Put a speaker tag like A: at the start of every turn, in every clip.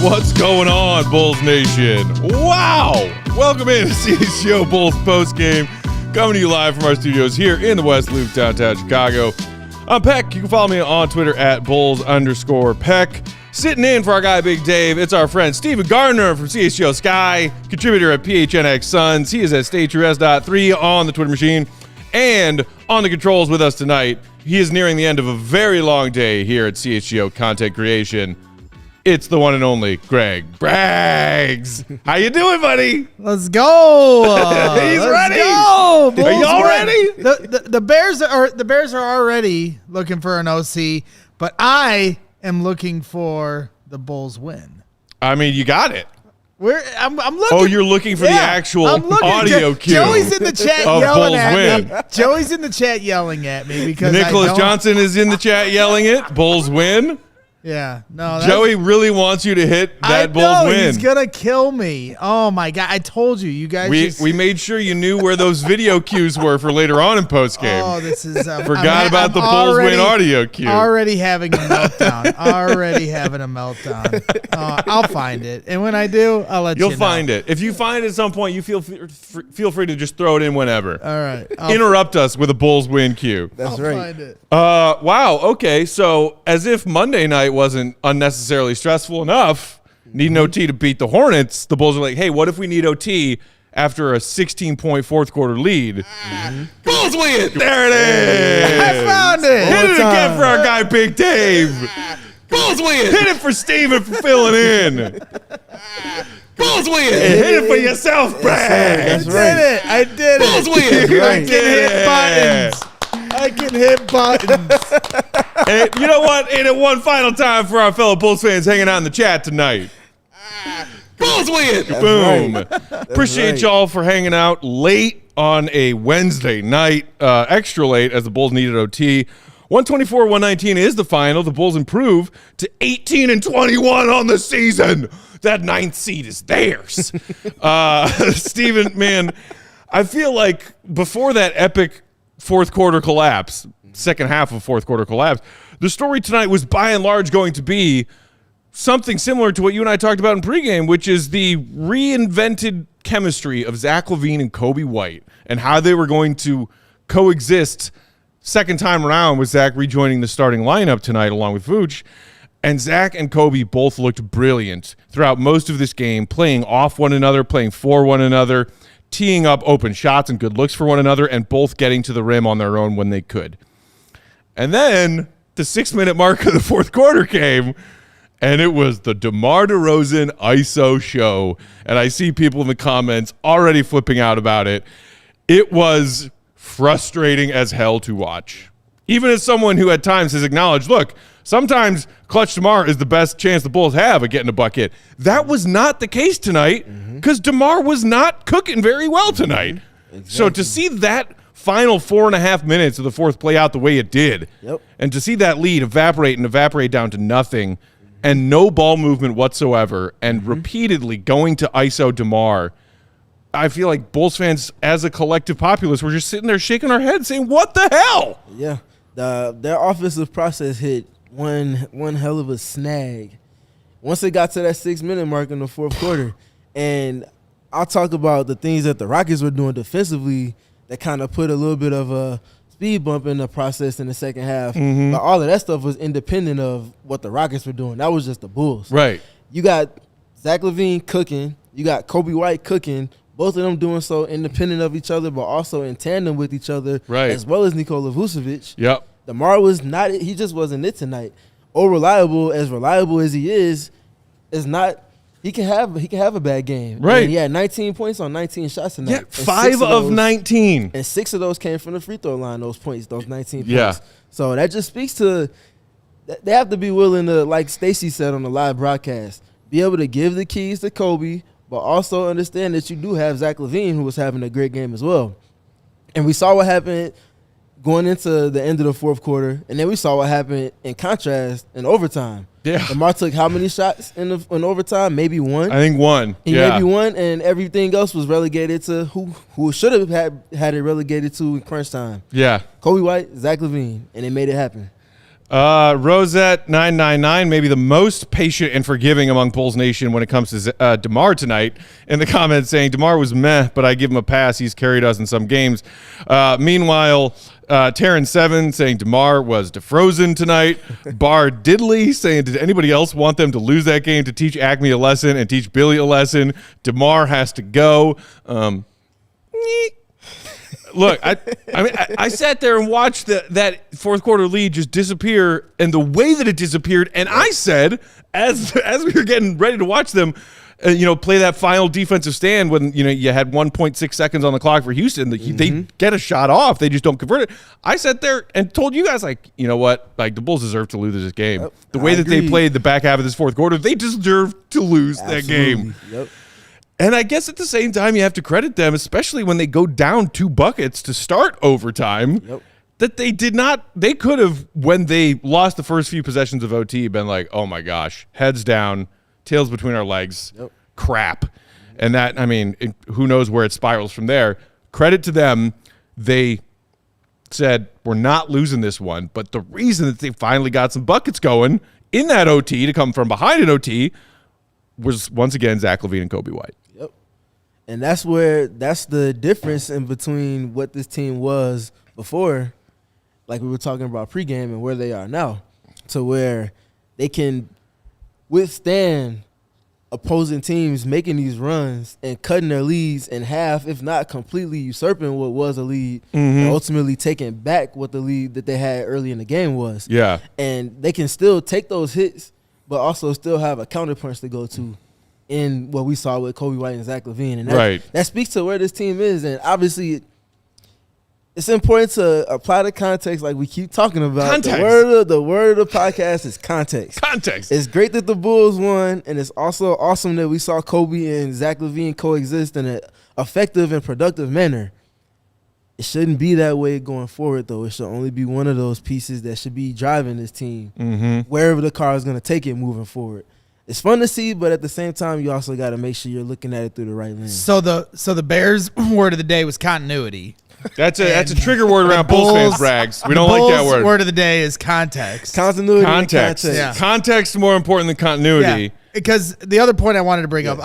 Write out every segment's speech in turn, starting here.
A: What's going on, Bulls Nation? Wow! Welcome in to CHGO Bulls Postgame, coming to you live from our studios here in the West Loop, downtown Chicago. I'm Peck. You can follow me on Twitter at Bulls_Peck. Sitting in for our guy, Big Dave, it's our friend Steven Gardner from CHGO Sky, contributor at PHNX Suns. He is at StateTrueS.3 on the Twitter machine and on the controls with us tonight. He is nearing the end of a very long day here at CHGO Content Creation. It's the one and only Greg Braggs. How you doing, buddy?
B: Let's go.
A: He's ready.
B: Go.
A: Are y'all ready?
B: The Bears are already looking for an OC, but I am looking for the Bulls win.
A: I mean, you got it.
B: I'm looking.
A: Oh, you're looking for the actual audio cue.
B: Joey's in the chat
A: of
B: yelling
A: Bulls
B: at
A: win.
B: me. Joey's in the chat yelling at me because
A: Nicholas Johnson is in the chat yelling it. Bulls win.
B: Yeah, no.
A: Joey really wants you to hit that Bulls win.
B: He's gonna kill me. Oh my god! I told you, you guys.
A: We made sure you knew where those video cues were for later on in postgame.
B: Oh, this is
A: forgot about the Bulls win audio cue.
B: Already having a meltdown. I'll find it, and when I do, I'll let you know.
A: You'll find it. If you find it at some point, you feel free to just throw it in whenever.
B: All right.
A: Interrupt us with a Bulls win cue.
B: That's right. Find it.
A: Wow. Okay. So as if Monday night wasn't unnecessarily stressful enough, need an OT to beat the Hornets, the Bulls are like, hey, what if we need OT after a 16-point fourth quarter lead? Bulls win! There it is!
B: I found it!
A: Hit it again for our guy Big Dave! Bulls win! Hit it for Steven for filling in! Bulls win! And hit it for yourself, Brad!
B: I did it!
A: Bulls win!
B: I can hit buttons.
A: And you know what? And one final time for our fellow Bulls fans hanging out in the chat tonight. Bulls win! Boom.
C: Right.
A: Appreciate y'all for hanging out late on a Wednesday night, extra late as the Bulls needed OT. 124-119 is the final. The Bulls improve to 18-21 on the season. That 9th seed is theirs. Steven, man, I feel like before that epic fourth quarter collapse, second half of fourth quarter collapse, the story tonight was by and large going to be something similar to what you and I talked about in pregame, which is the reinvented chemistry of Zach LaVine and Coby White and how they were going to coexist second time around with Zach rejoining the starting lineup tonight along with Vooch. And Zach and Coby both looked brilliant throughout most of this game, playing off one another, playing for one another, teeing up open shots and good looks for one another, and both getting to the rim on their own when they could. And then the 6-minute mark of the fourth quarter came, and it was the DeRozan ISO show. And I see people in the comments already flipping out about it. It was frustrating as hell to watch. Even as someone who at times has acknowledged, look, sometimes clutch DeMar is the best chance the Bulls have of getting a bucket. That was not the case tonight because DeMar was not cooking very well tonight. Exactly. So to see that final 4.5 minutes of the fourth play out the way it did, and to see that lead evaporate down to nothing and no ball movement whatsoever and repeatedly going to ISO DeMar, I feel like Bulls fans as a collective populace were just sitting there shaking our heads saying, what the hell?
C: Yeah. Their offensive process hit one hell of a snag once it got to that 6-minute mark in the fourth quarter. And I'll talk about the things that the Rockets were doing defensively that kind of put a little bit of a speed bump in the process in the second half. But all of that stuff was independent of what the Rockets were doing. That was just the Bulls.
A: Right.
C: You got Zach LaVine cooking. You got Coby White cooking. Both of them doing so independent of each other, but also in tandem with each other, as well as Nikola Vucevic.
A: Yep.
C: DeMar was not – he just wasn't it tonight. Reliable as he is not He can have a bad game.
A: Right.
C: And he had 19 points on 19 shots tonight.
A: Yeah,
C: And
A: 5 of 19.
C: And 6 of those came from the free throw line, those 19 points.
A: Yeah.
C: So that just speaks to they have to be willing to, like Stacey said on the live broadcast, be able to give the keys to Coby, but also understand that you do have Zach LaVine, who was having a great game as well. And we saw what happened going into the end of the fourth quarter, and then we saw what happened in contrast in overtime.
A: Yeah.
C: Lamar took how many shots in overtime? Maybe one.
A: I think 1.
C: Maybe one, and everything else was relegated to who should have had it relegated to in crunch time.
A: Yeah.
C: Coby White, Zach LaVine, and they made it happen.
A: Rosette 999, maybe the most patient and forgiving among Bulls Nation when it comes to DeMar tonight, in the comments saying DeMar was meh, but I give him a pass. He's carried us in some games. Meanwhile, Terran 7 saying DeMar was defrozen tonight. Bar Diddley saying, did anybody else want them to lose that game to teach Acme a lesson and teach Billy a lesson? DeMar has to go. Look, I sat there and watched that fourth quarter lead just disappear, and the way that it disappeared, and I said, as we were getting ready to watch them, play that final defensive stand when you had 1.6 seconds on the clock for Houston, they get a shot off, they just don't convert it. I sat there and told you guys, like, you know what, like the Bulls deserve to lose this game.
C: Yep,
A: the way that they played the back half of this fourth quarter, they deserve to lose that game.
C: Yep.
A: And I guess at the same time, you have to credit them, especially when they go down 2 buckets to start overtime, that they could have, when they lost the first few possessions of OT, been like, oh my gosh, heads down, tails between our legs, crap. And that, who knows where it spirals from there. Credit to them. They said, we're not losing this one. But the reason that they finally got some buckets going in that OT to come from behind an OT was, once again, Zach LaVine and Coby White.
C: And that's the difference in between what this team was before, like we were talking about pregame, and where they are now, to where they can withstand opposing teams making these runs and cutting their leads in half, if not completely usurping what was a lead, and ultimately taking back what the lead that they had early in the game was.
A: Yeah. And
C: they can still take those hits, but also still have a counterpunch to go to in what we saw with Coby White and Zach LaVine. And that speaks to where this team is. And obviously, it's important to apply the context like we keep talking about.
A: Context.
C: The word of the podcast is context.
A: Context.
C: It's great that the Bulls won, and it's also awesome that we saw Coby and Zach LaVine coexist in an effective and productive manner. It shouldn't be that way going forward, though. It should only be one of those pieces that should be driving this team wherever the car is going to take it moving forward. It's fun to see, but at the same time, you also got to make sure you're looking at it through the right lens.
B: So the Bears word of the day was continuity.
A: That's a trigger word around Bulls fans, Brags. We don't like that word.
B: Word of the day is context.
C: Continuity.
A: Context.
C: Yeah.
A: Context is more important than continuity.
B: Yeah. Because the other point I wanted to bring up,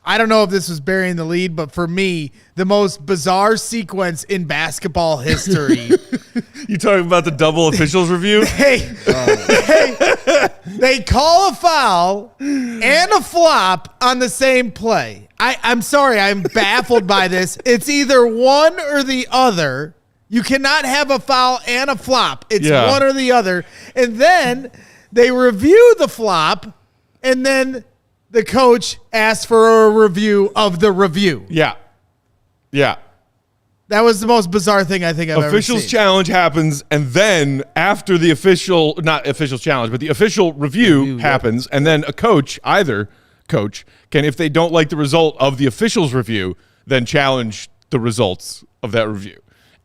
B: I don't know if this was burying the lead, but for me, the most bizarre sequence in basketball history.
A: You talking about the double officials review?
B: They call a foul and a flop on the same play. I'm sorry, I'm baffled by this. It's either one or the other. You cannot have a foul and a flop. It's one or the other. And then they review the flop, and then the coach asks for a review of the review.
A: Yeah.
B: That was the most bizarre thing I think I've ever seen.
A: Officials challenge happens, and then after the not officials challenge, but the official review happens, and then either coach can, if they don't like the result of the officials review, then challenge the results of that review.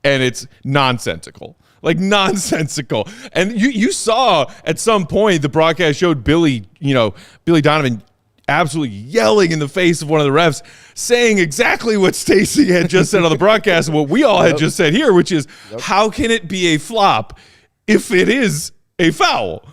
A: And it's nonsensical. Like nonsensical. And you saw at some point the broadcast showed Billy Donovan absolutely yelling in the face of one of the refs, saying exactly what Stacey had just said on the broadcast and what we all had just said here, which is, how can it be a flop if it is a foul?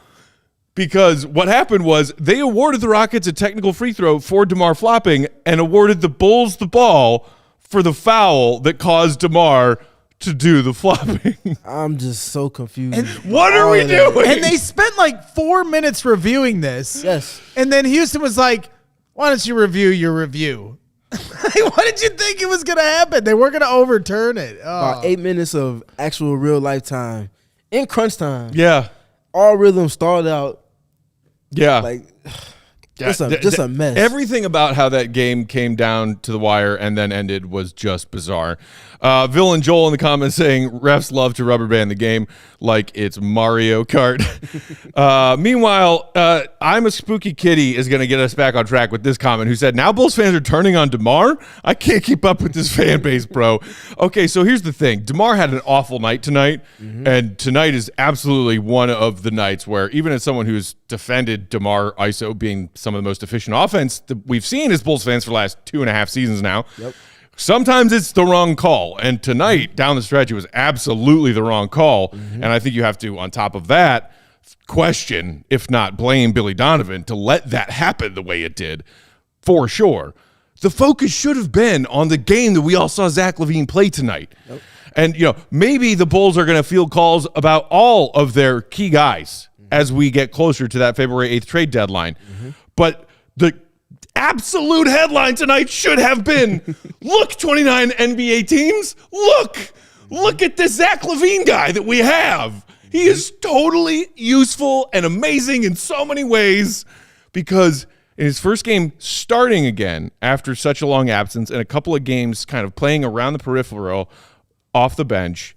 A: Because what happened was they awarded the Rockets a technical free throw for DeMar flopping and awarded the Bulls the ball for the foul that caused DeMar to do the flopping.
C: I'm just so confused.
B: And
A: what are we doing?
B: And they spent like 4 minutes reviewing this.
C: Yes.
B: And then Houston was like, why don't you review your review? What did you think it was going to happen? They weren't going to overturn it.
C: About 8 minutes of actual real life time in crunch time.
A: Yeah.
C: All rhythm stalled out.
A: Yeah.
C: Like, Just a mess.
A: Everything about how that game came down to the wire and then ended was just bizarre. Vil and Joel in the comments saying refs love to rubber band the game like it's Mario Kart. Meanwhile, I'm a Spooky Kitty is going to get us back on track with this comment who said, now Bulls fans are turning on DeMar? I can't keep up with this fan base, bro. Okay, so here's the thing. DeMar had an awful night tonight, and tonight is absolutely one of the nights where even as someone who's defended DeMar ISO being some of the most efficient offense that we've seen as Bulls fans for the last 2.5 seasons now, sometimes it's the wrong call. And tonight, down the stretch, it was absolutely the wrong call. And I think you have to, on top of that, question, if not blame, Billy Donovan to let that happen the way it did, for sure. The focus should have been on the game that we all saw Zach LaVine play tonight. And, maybe the Bulls are going to field calls about all of their key guys as we get closer to that February 8th trade deadline. But the absolute headline tonight should have been, look, 29 NBA teams, look at this Zach LaVine guy that we have. He is totally useful and amazing in so many ways because in his first game starting again after such a long absence and a couple of games kind of playing around the peripheral off the bench,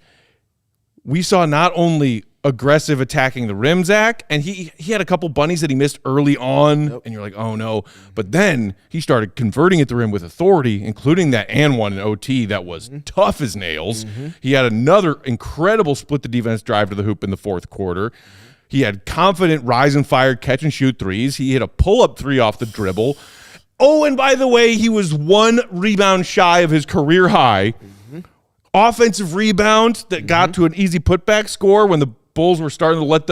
A: we saw not only aggressive attacking the rim, Zach, and he had a couple bunnies that he missed early on, and you're like, oh no. But then he started converting at the rim with authority, including that and one in OT that was tough as nails. He had another incredible split the defense drive to the hoop in the fourth quarter. He had confident rise and fire catch and shoot threes. He hit a pull-up three off the dribble. Oh, and by the way, he was one rebound shy of his career high. Offensive rebound that got to an easy putback score when the Bulls were starting to let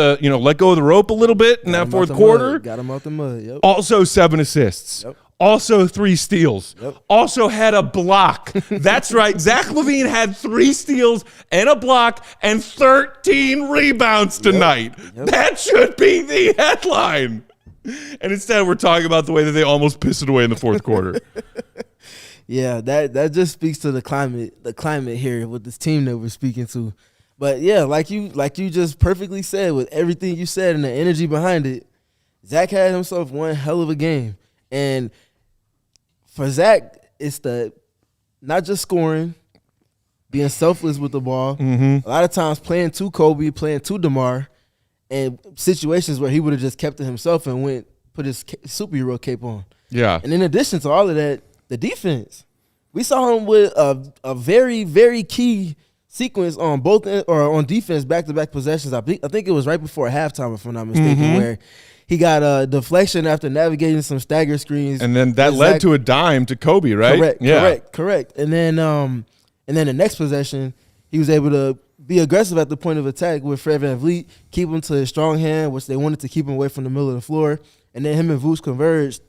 A: go of the rope a little bit in that fourth quarter.
C: Got him out the mud.
A: Also 7 assists. Also 3 steals. Also had a block. That's right. Zach LaVine had 3 steals and a block and 13 rebounds tonight. That should be the headline. And instead we're talking about the way that they almost pissed it away in the fourth quarter.
C: Yeah, that just speaks to the climate here with this team that we're speaking to. But yeah, like you just perfectly said with everything you said and the energy behind it, Zach had himself one hell of a game. And for Zach, it's the not just scoring, being selfless with the ball. A lot of times playing to Coby, playing to DeMar, and situations where he would have just kept it himself and put his superhero cape on. Yeah. And in addition to all of that, the defense. We saw him with a very, very key sequence on on defense back-to-back possessions. I think it was right before halftime, if I'm not mistaken, where he got a deflection after navigating some stagger screens.
A: And then that led to a dime to Coby, right?
C: Correct. And then the next possession, he was able to be aggressive at the point of attack with Fred VanVleet, keep him to his strong hand, which they wanted to keep him away from the middle of the floor. And then him and Vuce converged,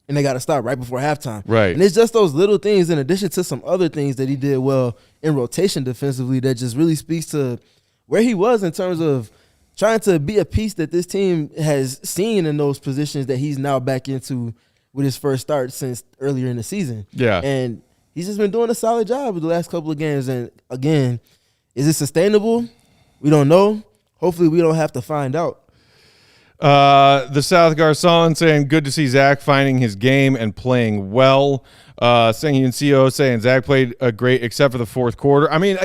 C: and they got to stop right before halftime.
A: Right.
C: And it's just those little things in addition to some other things that he did well in rotation defensively that just really speaks to where he was in terms of trying to be a piece that this team has seen in those positions that he's now back into with his first start since earlier in the season.
A: Yeah.
C: And he's just been doing a solid job with the last couple of games. And again, is it sustainable? We don't know. Hopefully we don't have to find out.
A: The South Garcon saying, good to see Zach finding his game and playing well. Sengun CO saying Zach played great except for the fourth quarter. I mean,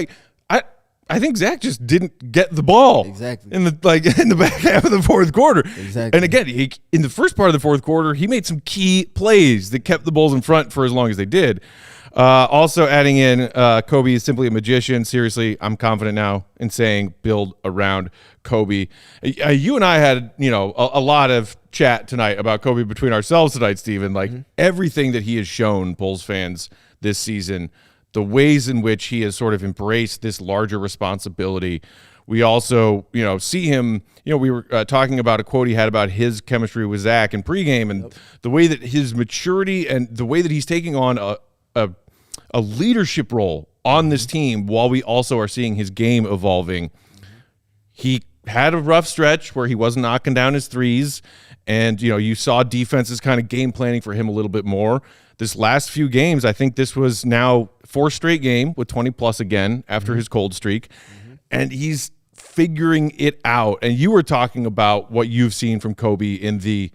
A: I think Zach just didn't get the ball in the back half of the fourth quarter.
C: Exactly.
A: And again, in the first part of the fourth quarter, he made some key plays that kept the Bulls in front for as long as they did. Also adding in, Coby is simply a magician. Seriously, I'm confident now in saying build around Coby. You and I had, a lot of chat tonight about Coby between ourselves tonight, Steven. Like everything that he has shown Bulls fans this season, the ways in which he has sort of embraced this larger responsibility. We also, see him, we were talking about a quote he had about his chemistry with Zach in pregame and the way that his maturity and the way that he's taking on a leadership role on this team while we also are seeing his game evolving. He had a rough stretch where he wasn't knocking down his threes, and you saw defenses kind of game planning for him a little bit more. This last few games, I think this was now 4th straight game with 20-plus again after his cold streak, and he's figuring it out. And you were talking about what you've seen from Coby in the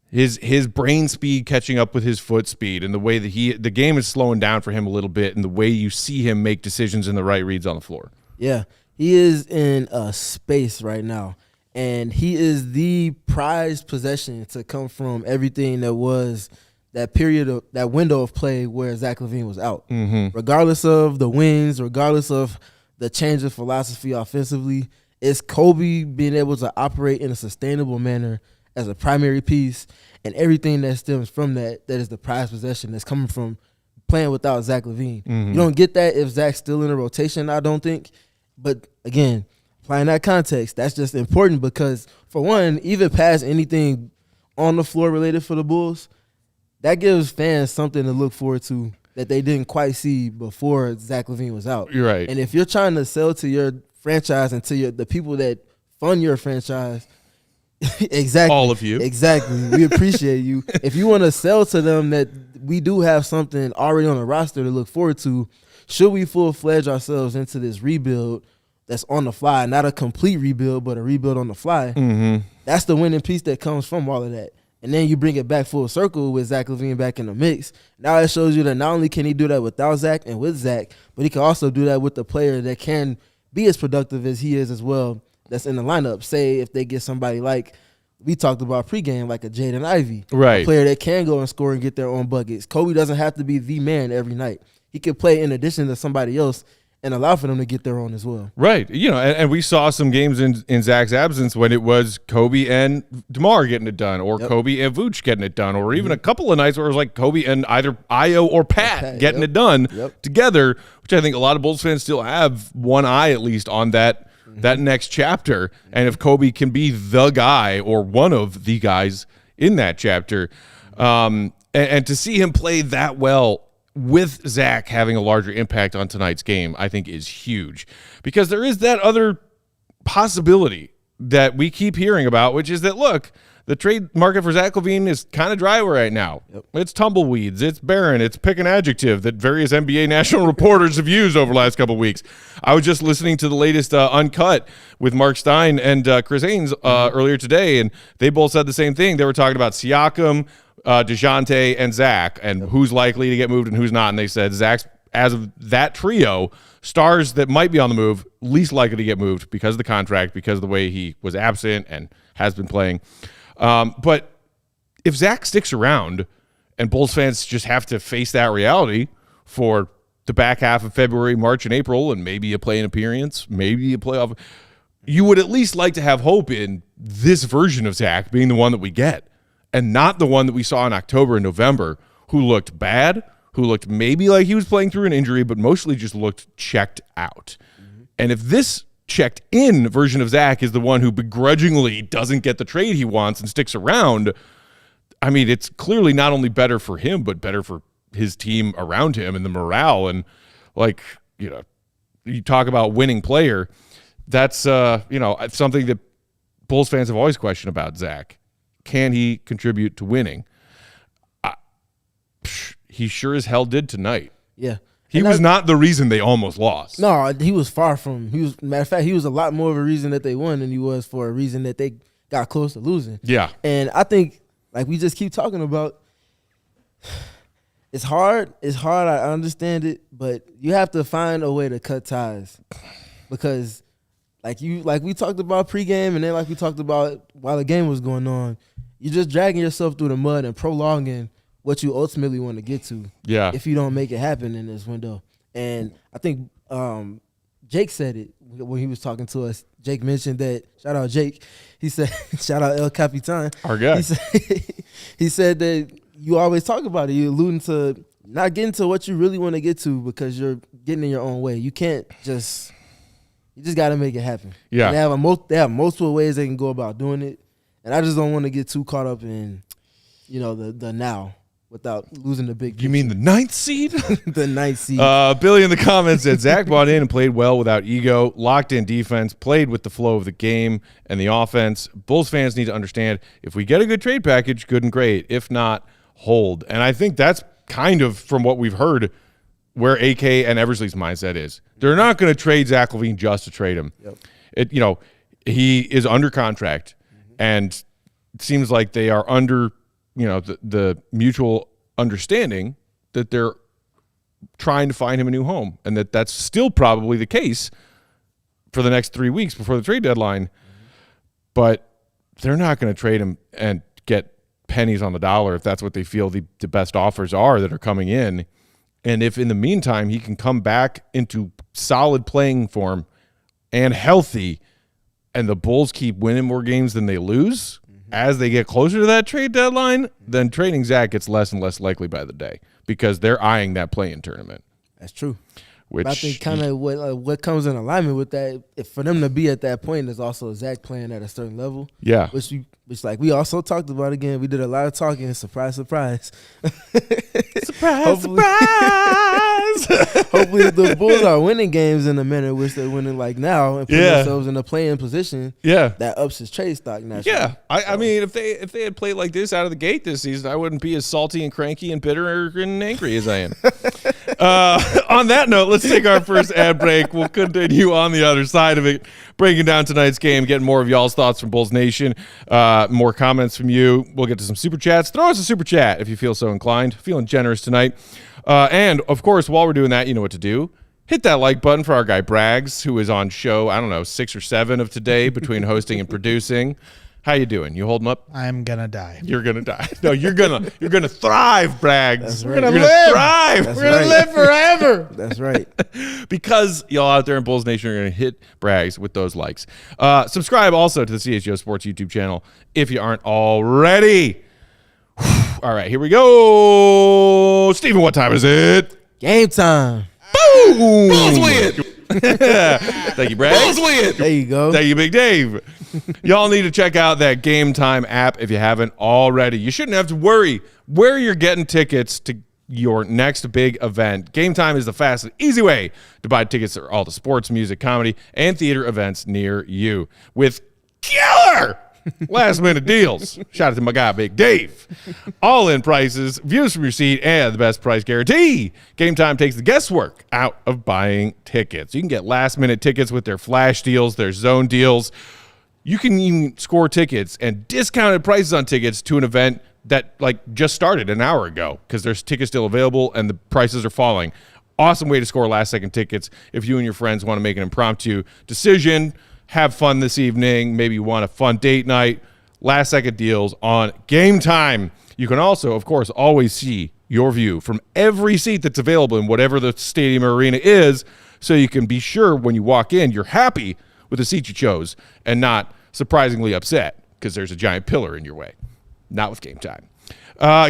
A: his brain speed catching up with his foot speed, and the way that the game is slowing down for him a little bit, and the way you see him make decisions and the right reads on the floor.
C: Yeah, he is in a space right now, and he is the prized possession to come from everything that was that period of that window of play where Zach LaVine was out. Regardless of the wins, regardless of the change of philosophy offensively, it's Coby being able to operate in a sustainable manner as a primary piece, and everything that stems from that is the prized possession that's coming from playing without Zach LaVine. You don't get that if Zach's still in a rotation, I don't think. But again, applying that context, that's just important because, for one, even past anything on the floor related for the Bulls, that gives fans something to look forward to that they didn't quite see before Zach LaVine was out.
A: You're right.
C: And if you're trying to sell to your franchise and to the people that fund your franchise, exactly,
A: all of you,
C: exactly, we appreciate you. If you want to sell to them that we do have something already on the roster to look forward to, should we full-fledge ourselves into this rebuild that's on the fly, not a complete rebuild, but a rebuild on the fly, that's the winning piece that comes from all of that. And then you bring it back full circle with Zach LaVine back in the mix. Now it shows you that not only can he do that without Zach and with Zach, but he can also do that with the player that can be as productive as he is as well that's in the lineup. Say if they get somebody like we talked about pregame, like a Jaden Ivey,
A: right,
C: a player that can go and score and get their own buckets. Coby doesn't have to be the man every night. He could play in addition to somebody else and allow for them to get their own as well.
A: Right. You know, and we saw some games in Zach's absence when it was Coby and DeMar getting it done, or Coby and Vooch getting it done, or even a couple of nights where it was like Coby and either Io or Pat getting it done together, which I think a lot of Bulls fans still have one eye at least on that next chapter. And if Coby can be the guy or one of the guys in that chapter, and to see him play that well with Zach having a larger impact on tonight's game, I think is huge, because there is that other possibility that we keep hearing about, which is that, look, the trade market for Zach LaVine is kind of dry right now. It's tumbleweeds, it's barren, it's pick an adjective that various NBA national reporters have used over the last couple of weeks. I was just listening to the latest Uncut with Mark Stein and Chris Haynes earlier today, and they both said the same thing. They were talking about Siakam, DeJounte, and Zach, and who's likely to get moved and who's not. And they said Zach's, as of that trio, stars that might be on the move, least likely to get moved because of the contract, because of the way he was absent and has been playing. But if Zach sticks around and Bulls fans just have to face that reality for the back half of February, March, and April, and maybe a play-in appearance, maybe a playoff, you would at least like to have hope in this version of Zach being the one that we get, and not the one that we saw in October and November, who looked bad, who looked maybe like he was playing through an injury, but mostly just looked checked out. And if this checked in version of Zach is the one who begrudgingly doesn't get the trade he wants and sticks around, I mean, it's clearly not only better for him, but better for his team around him and the morale. And, like, you know, you talk about winning player, that's, you know, something that Bulls fans have always questioned about Zach. Can he contribute to winning? He sure as hell did tonight.
C: Yeah.
A: He was not the reason they almost lost.
C: No, he was far from. Matter of fact, he was a lot more of a reason that they won than he was for a reason that they got close to losing.
A: Yeah.
C: And I think, like we just keep talking about, it's hard. It's hard. I understand it, but you have to find a way to cut ties, because like we talked about pregame, and then like we talked about while the game was going on, you're just dragging yourself through the mud and prolonging what you ultimately want to get to. Yeah. If you don't make it happen in this window. And I think Jake said it when he was talking to us. Jake mentioned that, shout out Jake. He said, shout out El Capitan.
A: Our guy.
C: He said that you always talk about it. You're alluding to not getting to what you really want to get to because you're getting in your own way. You can't just, you just got to make it happen. Yeah. And they have multiple ways they can go about doing it. And I just don't want to get too caught up in, you know, the now, without losing the big picture.
A: You mean the 9th seed?
C: The 9th seed.
A: Billy in the comments said, Zach bought in and played well without ego, locked in defense, played with the flow of the game and the offense. Bulls fans need to understand, if we get a good trade package, good and great. If not, hold. And I think that's kind of, from what we've heard, where AK and Eversley's mindset is. They're not going to trade Zach LaVine just to trade him. Yep. You know, he is under contract, and it seems like they are under the mutual understanding that they're trying to find him a new home, and that's still probably the case for the next 3 weeks before the trade deadline. But they're not going to trade him and get pennies on the dollar if that's what they feel the best offers are that are coming in. And if in the meantime he can come back into solid playing form and healthy, and the Bulls keep winning more games than they lose as they get closer to that trade deadline, then trading Zach gets less and less likely by the day because they're eyeing that play-in tournament.
C: That's true.
A: Which,
C: but I think kind of what comes in alignment with that, if for them to be at that point, is also Zach playing at a certain level.
A: Yeah.
C: Which like we also talked about again. We did a lot of talking. Surprise, surprise.
B: Surprise, surprise.
C: Hopefully the Bulls are winning games in the manner in which they're winning like now and put themselves in a playing position.
A: Yeah.
C: That ups his trade stock naturally.
A: Yeah. I mean, if they had played like this out of the gate this season, I wouldn't be as salty and cranky and bitter and angry as I am. On that note, let's take our first ad break. We'll continue on the other side of it, breaking down tonight's game, getting more of y'all's thoughts from Bulls Nation, more comments from you. We'll get to some super chats. Throw us a super chat if you feel so inclined. Feeling generous tonight. And, of course, while we're doing that, you know what to do. Hit that like button for our guy Braggs, who is on show, 6 or 7 of today between hosting and producing. How you doing? You holding up?
B: I'm gonna die.
A: You're gonna die. No, you're gonna thrive, Braggs.
C: That's
B: We're
C: right.
B: gonna
A: You're
B: live.
A: gonna thrive.
C: That's
B: We're gonna
C: right.
B: live forever.
C: That's right.
A: Because y'all out there in Bulls Nation are going to hit Braggs with those likes. Subscribe also to the CHGO Sports YouTube channel if you aren't already. All right, here we go. Steven, what time is it?
C: Game time.
A: Boom! Bulls win! Thank you, Braggs. Bulls win!
C: There you go.
A: Thank you, Big Dave. Y'all need to check out that Game Time app if you haven't already. You shouldn't have to worry where you're getting tickets to your next big event. Game Time is the fast and easy way to buy tickets for all the sports, music, comedy, and theater events near you with killer last-minute deals. Shout out to my guy, Big Dave. All-in prices, views from your seat, and the best price guarantee. Game Time takes the guesswork out of buying tickets. You can get last-minute tickets with their flash deals, their zone deals. You can even score tickets and discounted prices on tickets to an event that just started an hour ago because there's tickets still available and the prices are falling. Awesome way to score last-second tickets if you and your friends want to make an impromptu decision, have fun this evening, maybe you want a fun date night. Last-second deals on Game Time. You can also, of course, always see your view from every seat that's available in whatever the stadium or arena is, so you can be sure when you walk in you're happy with the seat you chose and not surprisingly upset because there's a giant pillar in your way. Not with Game Time.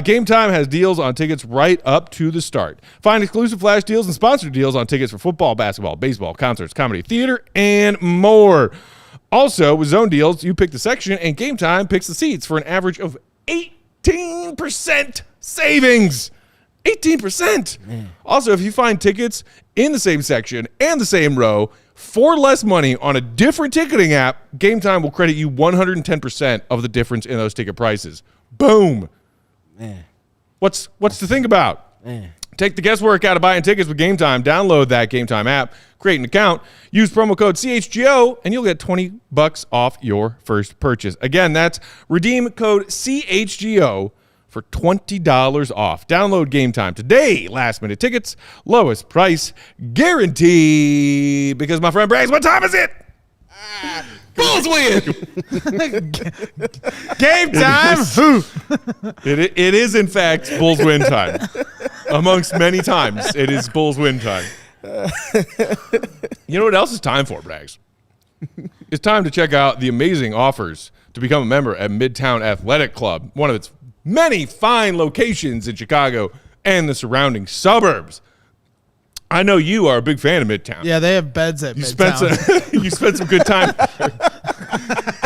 A: Game Time has deals on tickets right up to the start. Find exclusive flash deals and sponsored deals on tickets for football, basketball, baseball, concerts, comedy, theater, and more. Also, with zone deals, you pick the section and Game Time picks the seats for an average of 18% savings. 18%. Man. Also, if you find tickets in the same section and the same row for less money on a different ticketing app, Game Time will credit you 110% of the difference in those ticket prices. Boom.
C: Man.
A: What's to think about?
C: Man.
A: Take the guesswork out of buying tickets with Game Time. Download that Game Time app, create an account, use promo code CHGO, and you'll get $20 off your first purchase. Again, that's redeem code CHGO for $20 off. Download Game Time today. Last minute tickets, lowest price guarantee. Because my friend Braggs, what time is it? Bulls win.
B: Game time.
A: It is in fact Bulls win time. Amongst many times, it is Bulls win time. You know what else is time for, Braggs? It's time to check out the amazing offers to become a member at Midtown Athletic Club, one of its many fine locations in Chicago and the surrounding suburbs. I know you are a big fan of Midtown.
B: Yeah, they have beds at Midtown.
A: You spent some good time.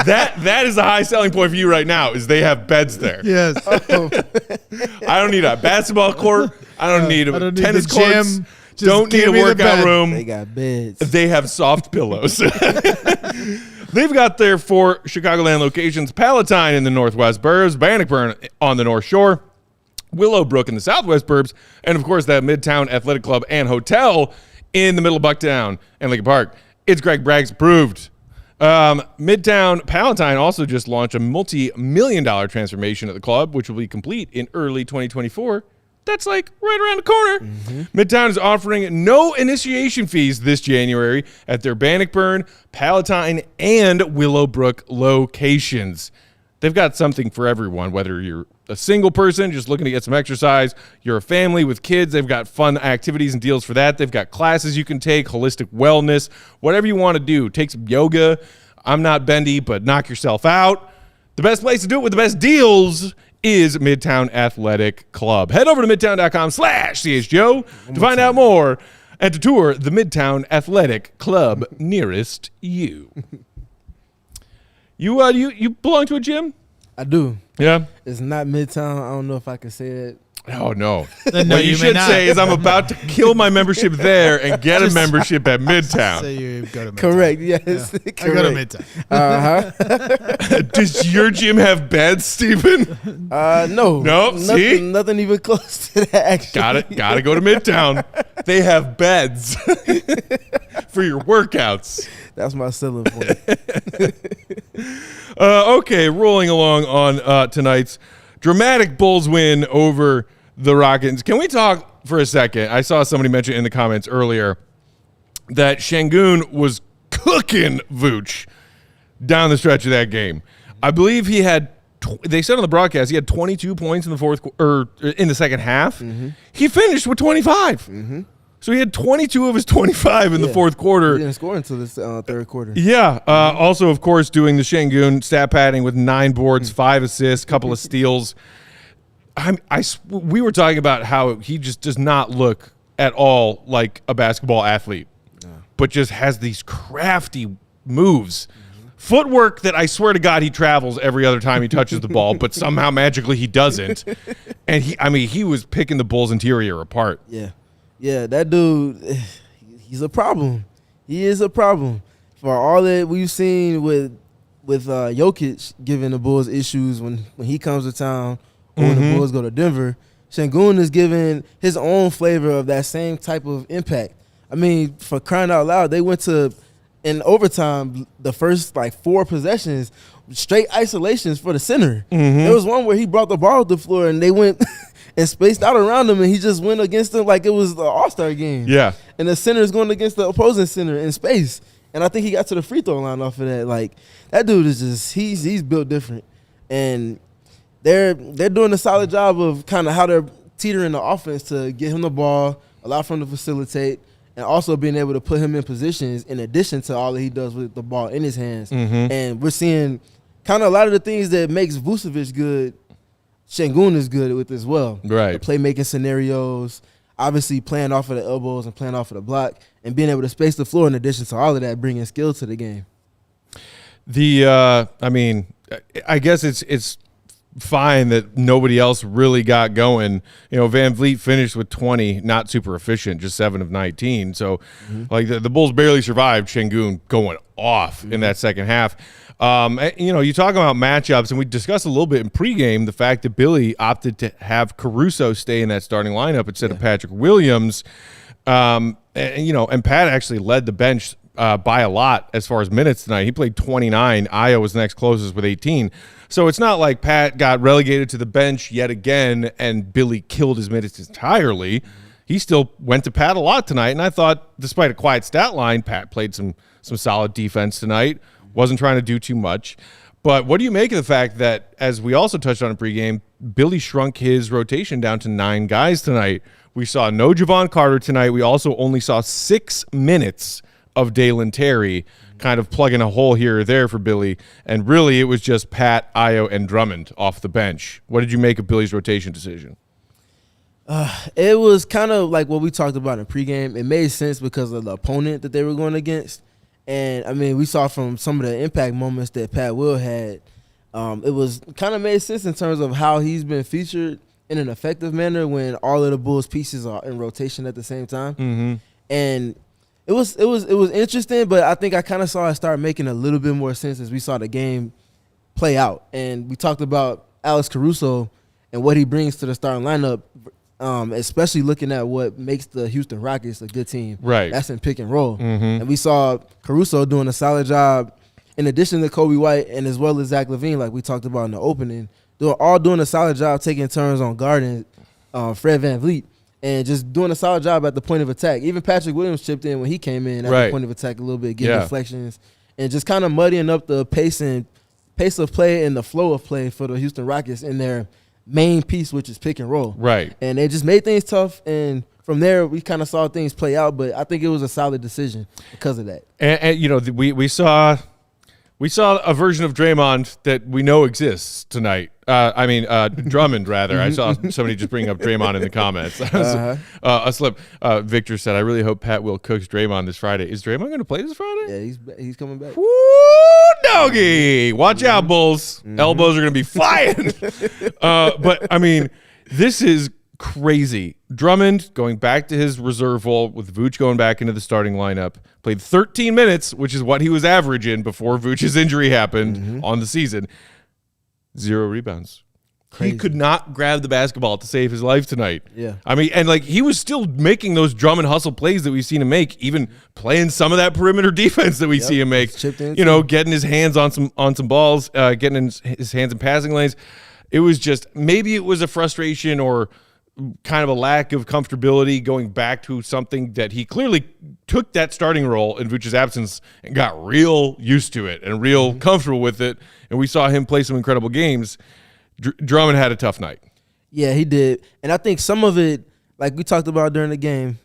A: That is the high selling point for you right now is they have beds there.
B: Yes.
A: I don't need a basketball court. I don't need a tennis court.
B: Just
A: don't need a workout room.
C: They got beds.
A: They have soft pillows. They've got their 4 Chicagoland locations: Palatine in the Northwest Burbs, Bannockburn on the North Shore, Willowbrook in the Southwest Burbs, and of course that Midtown Athletic Club and Hotel in the middle of Bucktown and Lincoln Park. It's Greg Braggs approved. Midtown Palatine also just launched a multi-million-dollar transformation at the club, which will be complete in early 2024. That's like right around the corner. Midtown is offering no initiation fees this January at their Bannockburn, Palatine, and Willowbrook locations. They've got something for everyone, whether you're a single person just looking to get some exercise, you're a family with kids, they've got fun activities and deals for that. They've got classes you can take, holistic wellness, whatever you want to do. Take some yoga. I'm not bendy, but knock yourself out. The best place to do it with the best deals is Midtown Athletic Club. Head over to midtown.com/CHGO to find out more and to tour the Midtown Athletic Club nearest you. You belong to a gym?
C: I do.
A: Yeah.
C: It's not Midtown. I don't know if I can say that.
A: Oh, no.
B: Then no,
A: What you
B: you may
A: should
B: not.
A: say is I'm about to kill my membership there and get a membership at Midtown.
B: So you go to Midtown.
C: Correct. Yes.
B: Yeah.
C: Correct.
B: I go to Midtown.
A: Does your gym have beds, Steven?
C: No.
A: No, see?
C: Nothing even close to that, actually.
A: Got to go to Midtown. They have beds for your workouts.
C: That's my selling point.
A: Okay, rolling along on tonight's dramatic Bulls win over the Rockets. Can we talk for a second? I saw somebody mention in the comments earlier that Şengün was cooking Vooch down the stretch of that game. I believe he had. They said on the broadcast he had 22 points in the second half. He finished with 25. So he had 22 of his 25 in the fourth quarter.
C: He didn't score until this third quarter.
A: Yeah. Also, of course, doing the Şengün stat padding with 9 boards, 5 assists, couple of steals. We were talking about how he just does not look at all like a basketball athlete, but just has these crafty moves. Footwork that I swear to God he travels every other time he touches the ball, but somehow magically he doesn't. And he was picking the Bulls' interior apart.
C: Yeah, that dude, he's a problem. He is a problem. For all that we've seen with Jokic giving the Bulls issues when he comes to town or when the Bulls go to Denver, Şengün is giving his own flavor of that same type of impact. I mean, for crying out loud, they went to, in overtime, the first 4 possessions, straight isolations for the center. There was one where he brought the ball to the floor and they went and spaced out around him, and he just went against them like it was the All-Star game. Yeah. And the center is going against the opposing center in space. And I think he got to the free throw line off of that. Like, that dude is just, he's built different. And they're doing a solid job of kind of how they're teetering the offense to get him the ball, allow for him to facilitate, and also being able to put him in positions in addition to all that he does with the ball in his hands. And we're seeing kind of a lot of the things that makes Vucevic good, Şengün is good with as well.
A: Right.
C: The playmaking scenarios, obviously playing off of the elbows and playing off of the block, and being able to space the floor in addition to all of that, bringing skill to the game.
A: I guess it's fine that nobody else really got going. VanVleet finished with 20, not super efficient, just 7 of 19. So, the Bulls barely survived Şengün going off in that second half. You talk about matchups, and we discussed a little bit in pregame the fact that Billy opted to have Caruso stay in that starting lineup instead of Patrick Williams. And Pat actually led the bench by a lot as far as minutes tonight. He played 29. Ayo was the next closest with 18. So it's not like Pat got relegated to the bench yet again and Billy killed his minutes entirely. He still went to Pat a lot tonight, and I thought, despite a quiet stat line, Pat played some solid defense tonight. Wasn't trying to do too much. But what do you make of the fact that, as we also touched on in pregame, Billy shrunk his rotation down to 9 guys tonight? We saw no Javon Carter tonight. We also only saw 6 minutes of Dalen Terry, kind of plugging a hole here or there for Billy. And really, it was just Pat, Ayo, and Drummond off the bench. What did you make of Billy's rotation decision?
C: It was kind of like what we talked about in pregame. It made sense because of the opponent that they were going against. And, we saw from some of the impact moments that Pat Will had, it was kind of made sense in terms of how he's been featured in an effective manner when all of the Bulls pieces are in rotation at the same time. And it was interesting, but I think I kind of saw it start making a little bit more sense as we saw the game play out. And we talked about Alex Caruso and what he brings to the starting lineup, especially looking at what makes the Houston Rockets a good team.
A: Right.
C: That's in pick and roll. And we saw Caruso doing a solid job in addition to Coby White and as well as Zach LaVine, like we talked about in the opening, they're all doing a solid job taking turns on guarding Fred VanVleet and just doing a solid job at the point of attack. Even Patrick Williams chipped in when he came in at the point of attack a little bit, getting deflections and just kind of muddying up the pace of play and the flow of play for the Houston Rockets in their main piece, which is pick and roll.
A: Right.
C: And they just made things tough, and from there we kind of saw things play out, but I think it was a solid decision because of that.
A: And you know, we saw a version of Draymond that we know exists tonight. Drummond, rather. I saw somebody just bring up Draymond in the comments. That was a slip. Victor said, I really hope Pat Will cooks Draymond this Friday. Is Draymond going to play this Friday?
C: Yeah, he's coming back.
A: Woo, doggy. Watch out, Bulls. Elbows are going to be flying. But, I mean, this is crazy. Drummond going back to his reserve role with Vooch going back into the starting lineup. Played 13 minutes, which is what he was averaging before Vooch's injury happened on the season. 0 rebounds. Crazy. He could not grab the basketball to save his life tonight.
C: Yeah.
A: I mean, and like he was still making those Drummond hustle plays that we've seen him make, even playing some of that perimeter defense that we see him make. You know, getting his hands on some balls, getting his hands in passing lanes. It was just, maybe it was a frustration or kind of a lack of comfortability going back to something that he clearly took that starting role in Vucevic's absence and got real used to it and real comfortable with it. And we saw him play some incredible games. Drummond had a tough night.
C: Yeah, he did. And I think some of it, like we talked about during the game,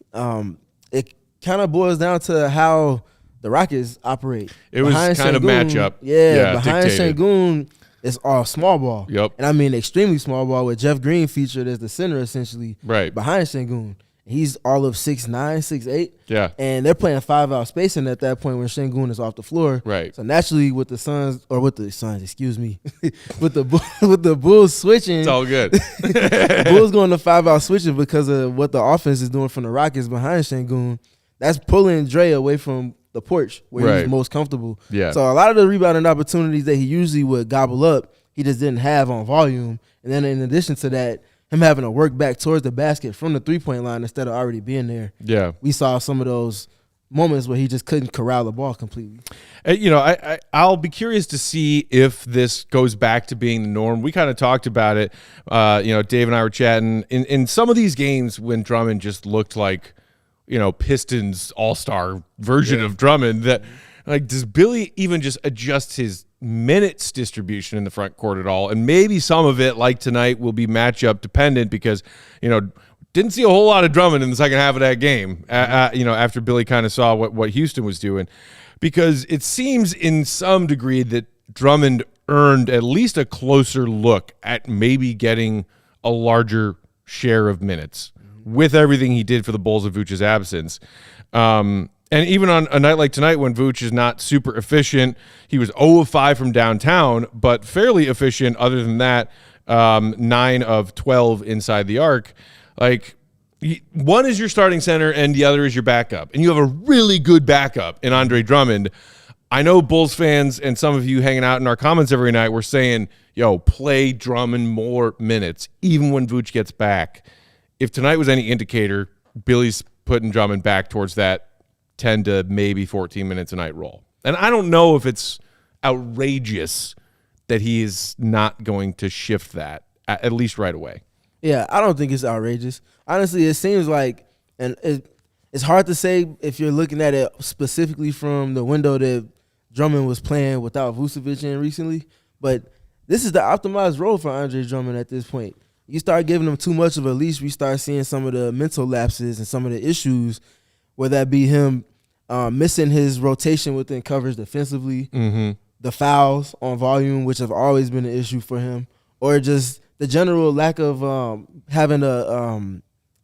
C: it kind of boils down to how the Rockets operate.
A: It was kind of matchup.
C: Yeah, behind Sengun, it's all small ball.
A: Yep.
C: And I mean extremely small ball with Jeff Green featured as the center essentially behind Sengun. He's all of 6'9", 6'8".
A: Yeah.
C: And they're playing 5-out spacing at that point when Sengun is off the floor.
A: Right.
C: So naturally with the Suns, with the Bulls switching.
A: It's all good.
C: Bulls going to 5-out switching because of what the offense is doing from the Rockets behind Sengun. That's pulling Dre away from the porch where he's most comfortable.
A: Yeah.
C: So a lot of the rebounding opportunities that he usually would gobble up, he just didn't have on volume. And then in addition to that, him having to work back towards the basket from the three-point line instead of already being there.
A: Yeah.
C: We saw some of those moments where he just couldn't corral the ball completely.
A: You know, I'll be curious to see if this goes back to being the norm. We kind of talked about it. You know, Dave and I were chatting. In some of these games when Drummond just looked like, you know, Pistons all-star version of Drummond, that like, does Billy even just adjust his minutes distribution in the front court at all? And maybe some of it, like tonight, will be matchup dependent because, you know, didn't see a whole lot of Drummond in the second half of that game, you know, after Billy kind of saw what Houston was doing, because it seems in some degree that Drummond earned at least a closer look at maybe getting a larger share of minutes with everything he did for the Bulls of Vucevic's absence. And even on a night like tonight when Vucevic is not super efficient, he was 0 of 5 from downtown, but fairly efficient other than that, 9 of 12 inside the arc. Like, one is your starting center and the other is your backup. And you have a really good backup in Andre Drummond. I know Bulls fans and some of you hanging out in our comments every night were saying, yo, play Drummond more minutes, even when Vucevic gets back. If tonight was any indicator, Billy's putting Drummond back towards that 10 to maybe 14 minutes a night roll. And I don't know if it's outrageous that he is not going to shift that, at least right away.
C: Yeah, I don't think it's outrageous. Honestly, it seems like, and it's hard to say if you're looking at it specifically from the window that Drummond was playing without Vucevic in recently, but this is the optimized role for Andre Drummond at this point. You start giving him too much of a leash, we start seeing some of the mental lapses and some of the issues, whether that be him missing his rotation within coverage defensively, the fouls on volume, which have always been an issue for him, or just the general lack of having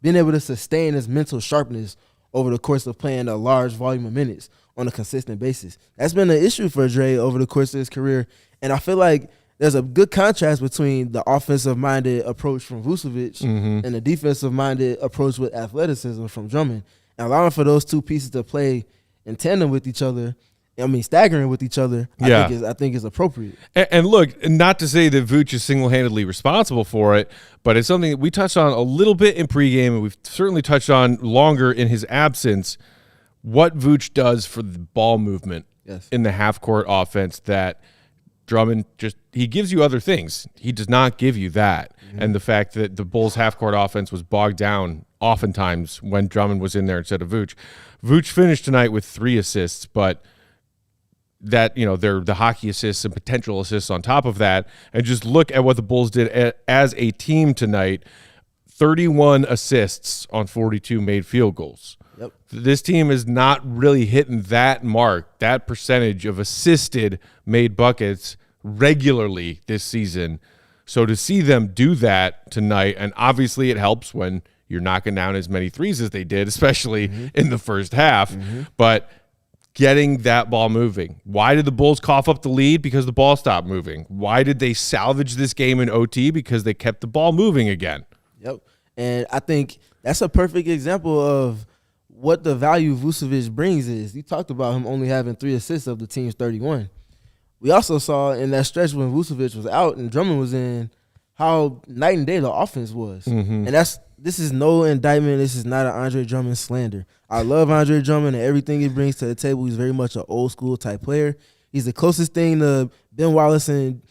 C: being able to sustain his mental sharpness over the course of playing a large volume of minutes on a consistent basis. That's been an issue for Dre over the course of his career, and I feel like there's a good contrast between the offensive-minded approach from Vucevic and the defensive-minded approach with athleticism from Drummond. And allowing for those two pieces to play in tandem with each other, I mean, staggering with each other, I think is appropriate.
A: And look, not to say that Vuce is single-handedly responsible for it, but it's something that we touched on a little bit in pregame, and we've certainly touched on longer in his absence, what Vuce does for the ball movement in the half-court offense that Drummond he gives you other things. He does not give you that. And the fact that the Bulls' half-court offense was bogged down oftentimes when Drummond was in there instead of Vooch. Vooch finished tonight with 3 assists, but that, they're the hockey assists and potential assists on top of that. And just look at what the Bulls did as a team tonight. 31 assists on 42 made field goals.
C: Yep.
A: This team is not really hitting that mark, that percentage of assisted made buckets regularly this season. So to see them do that tonight, and obviously it helps when you're knocking down as many threes as they did, especially in the first half, but getting that ball moving. Why did the Bulls cough up the lead? Because the ball stopped moving. Why did they salvage this game in OT? Because they kept the ball moving again.
C: Yep. And I think that's a perfect example of what the value Vucevic brings is. You talked about him only having 3 assists of the team's 31. We also saw in that stretch when Vucevic was out and Drummond was in how night and day the offense was. And this is no indictment. This is not an Andre Drummond slander. I love Andre Drummond and everything he brings to the table. He's very much an old school type player. He's the closest thing to Ben Wallace and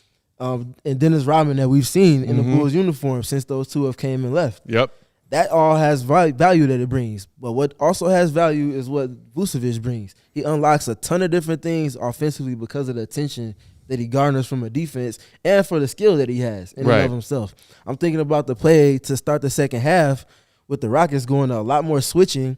C: Dennis Rodman that we've seen in the Bulls uniform since those two have came and left.
A: Yep.
C: That all has value that it brings. But what also has value is what Vucevic brings. He unlocks a ton of different things offensively because of the attention that he garners from a defense and for the skill that he has in and of himself. I'm thinking about the play to start the second half with the Rockets going to a lot more switching,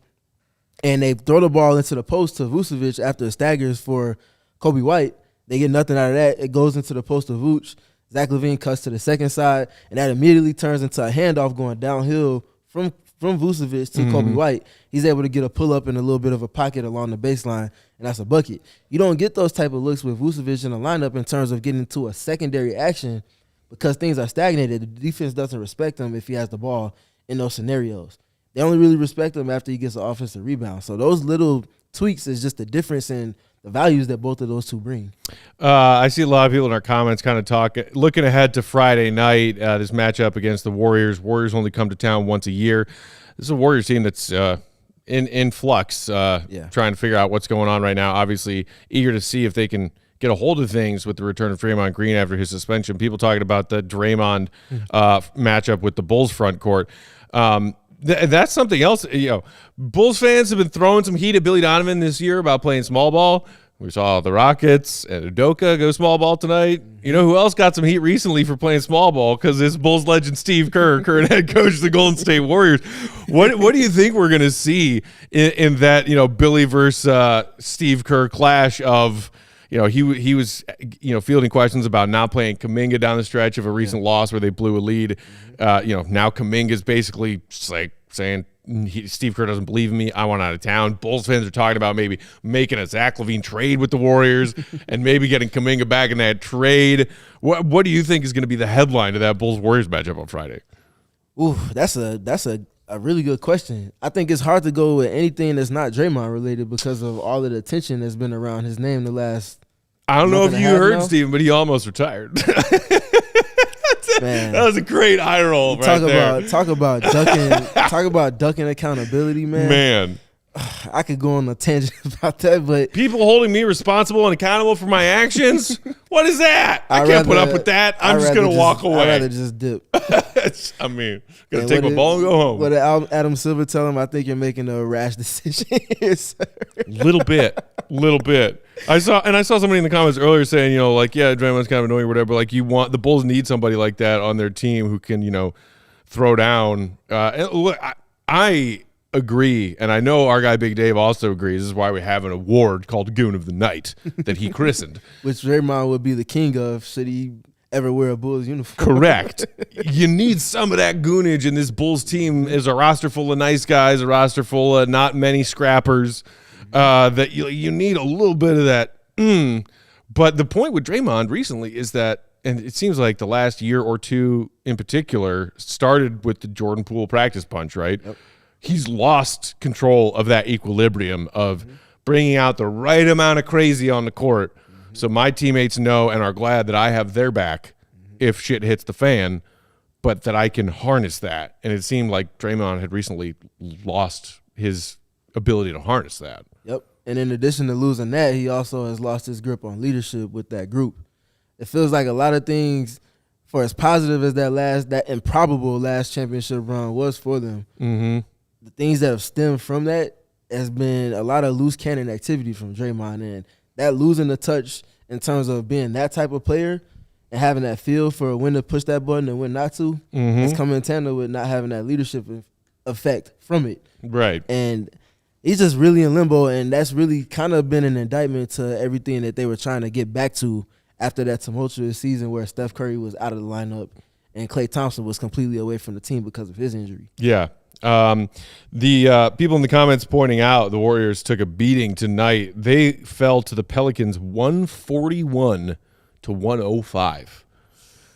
C: and they throw the ball into the post to Vucevic after staggers for Coby White. They get nothing out of that. It goes into the post of Vooch. Zach LaVine cuts to the second side, and that immediately turns into a handoff going downhill from Vucevic to Coby White. He's able to get a pull-up in a little bit of a pocket along the baseline, and that's a bucket. You don't get those type of looks with Vucevic in the lineup in terms of getting to a secondary action because things are stagnated. The defense doesn't respect him if he has the ball in those scenarios. They only really respect him after he gets an offensive rebound. So those little tweaks is just the difference in the values that both of those two bring.
A: I see a lot of people in our comments kind of looking ahead to Friday night, this matchup against the Warriors. Warriors only come to town once a year. This is a Warriors team that's in flux, trying to figure out what's going on right now. Obviously, eager to see if they can get a hold of things with the return of Draymond Green after his suspension. People talking about the Draymond matchup with the Bulls front court. That's something else. Bulls fans have been throwing some heat at Billy Donovan this year about playing small ball. We saw the Rockets and Udoka go small ball tonight. You know who else got some heat recently for playing small ball? Because it's Bulls legend Steve Kerr, current head coach of the Golden State Warriors. What do you think we're going to see in that Billy versus Steve Kerr clash of he was fielding questions about not playing Kuminga down the stretch of a recent loss where they blew a lead. Now Kuminga's basically saying Steve Kerr doesn't believe in me. I want out of town. Bulls fans are talking about maybe making a Zach LaVine trade with the Warriors and maybe getting Kuminga back in that trade. What do you think is going to be the headline of that Bulls Warriors matchup on Friday?
C: Ooh, that's a really good question. I think it's hard to go with anything that's not Draymond related because of all of the attention that's been around his name the last.
A: I don't know if you heard Steven, but he almost retired.
C: Man,
A: that was a great eye roll right there.
C: Talk about ducking accountability, man.
A: Man,
C: I could go on a tangent about that, but
A: people holding me responsible and accountable for my actions. What is that? I can't put up with that. I'm just gonna walk away.
C: I'd rather just dip.
A: Gonna take my ball and go home.
C: What did Adam Silver tell him? I think you're making a rash decision here, sir.
A: Little bit. I saw somebody in the comments earlier saying, Draymond's kind of annoying or whatever. But the Bulls need somebody like that on their team who can, throw down. And look, I agree, and I know our guy Big Dave also agrees. This is why we have an award called Goon of the Night that he christened.
C: Which Draymond would be the king of should he ever wear a Bulls uniform.
A: Correct. You need some of that goonage, and this Bulls team is a roster full of nice guys, a roster full of not many scrappers. That you need a little bit of that. But the point with Draymond recently is that, and it seems like the last year or two in particular started with the Jordan Poole practice punch, right? Yep. He's lost control of that equilibrium of bringing out the right amount of crazy on the court so my teammates know and are glad that I have their back if shit hits the fan, but that I can harness that. And it seemed like Draymond had recently lost his ability to harness that.
C: Yep. And in addition to losing that, he also has lost his grip on leadership with that group. It feels like a lot of things, for as positive as that improbable last championship run was for them, the things that have stemmed from that has been a lot of loose cannon activity from Draymond. And that losing the touch in terms of being that type of player and having that feel for when to push that button and when not to, it's coming in tandem with not having that leadership effect from it.
A: Right.
C: And he's just really in limbo, and that's really kind of been an indictment to everything that they were trying to get back to after that tumultuous season where Steph Curry was out of the lineup and Klay Thompson was completely away from the team because of his injury.
A: Yeah. The people in the comments pointing out the Warriors took a beating tonight. They fell to the Pelicans 141-105.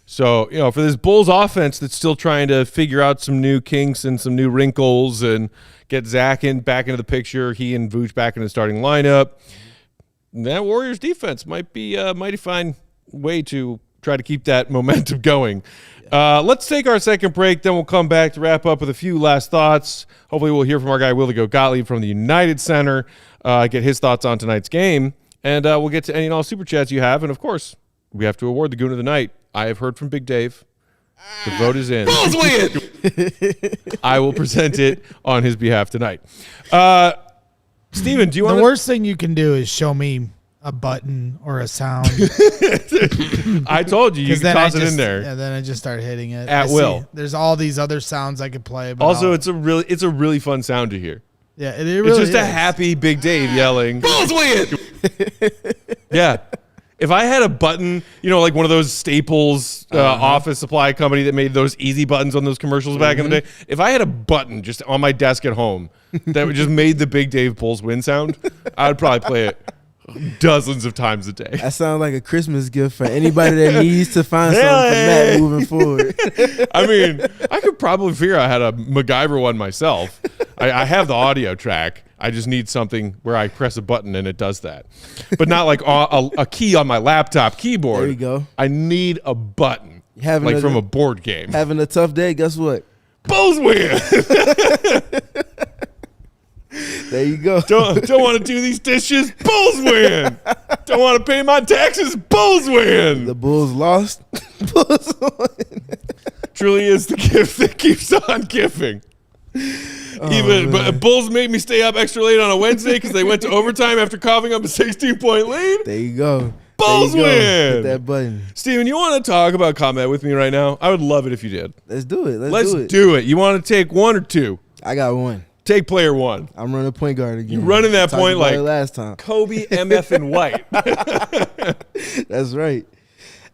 A: So, you know, for this Bulls offense that's still trying to figure out some new kinks and some new wrinkles and get Zach back into the picture, he and Vooch back in the starting lineup, that Warriors defense might be a mighty fine way to try to keep that momentum going. Let's take our second break, then we'll come back to wrap up with a few last thoughts. Hopefully we'll hear from our guy Will Gottlieb from the United Center, get his thoughts on tonight's game, and we'll get to any and all super chats you have. And, of course, we have to award the Goon of the Night. I have heard from Big Dave. The vote is in.
D: Bulls win!
A: I will present it on his behalf tonight. Steven, do you want
B: The worst thing you can do is show me a button or a sound.
A: I told you can toss it in there.
B: Yeah, then I just start hitting it.
A: At will.
B: There's all these other sounds I could play. But
A: Also, it's a really fun sound to hear.
B: Yeah, it really
A: It's just
B: is.
A: a happy Big Dave yelling.
D: Bulls win!
A: Yeah. If I had a button, you know, like one of those Staples office supply company that made those easy buttons on those commercials back in the day, if I had a button just on my desk at home that just made the Big Dave Bulls win sound, I would probably play it dozens of times a day.
C: That sounds like a Christmas gift for anybody that needs to find something for Matt moving forward.
A: I mean, I could probably figure out how to MacGyver one myself. I have the audio track. I just need something where I press a button and it does that. But not like a key on my laptop keyboard.
C: There you go.
A: I need a button, like from a board game.
C: Having a tough day, guess what?
A: Bulls win!
C: There you go.
A: Don't want to do these dishes? Bulls win! Don't want to pay my taxes? Bulls win!
C: The Bulls lost. Bulls won.
A: Truly is the gift that keeps on giving. But Bulls made me stay up extra late on a Wednesday because they went to overtime after coughing up a 16-point lead.
C: There you go.
A: Bulls win.
C: Hit that button.
A: Steven, you want to talk about combat with me right now? I would love it if you did.
C: Let's do it.
A: Let's do it. You want to take one or two?
C: I got one.
A: Take player one.
C: I'm running point guard again.
A: You running that point like
C: last time.
A: Coby MF and White.
C: That's right.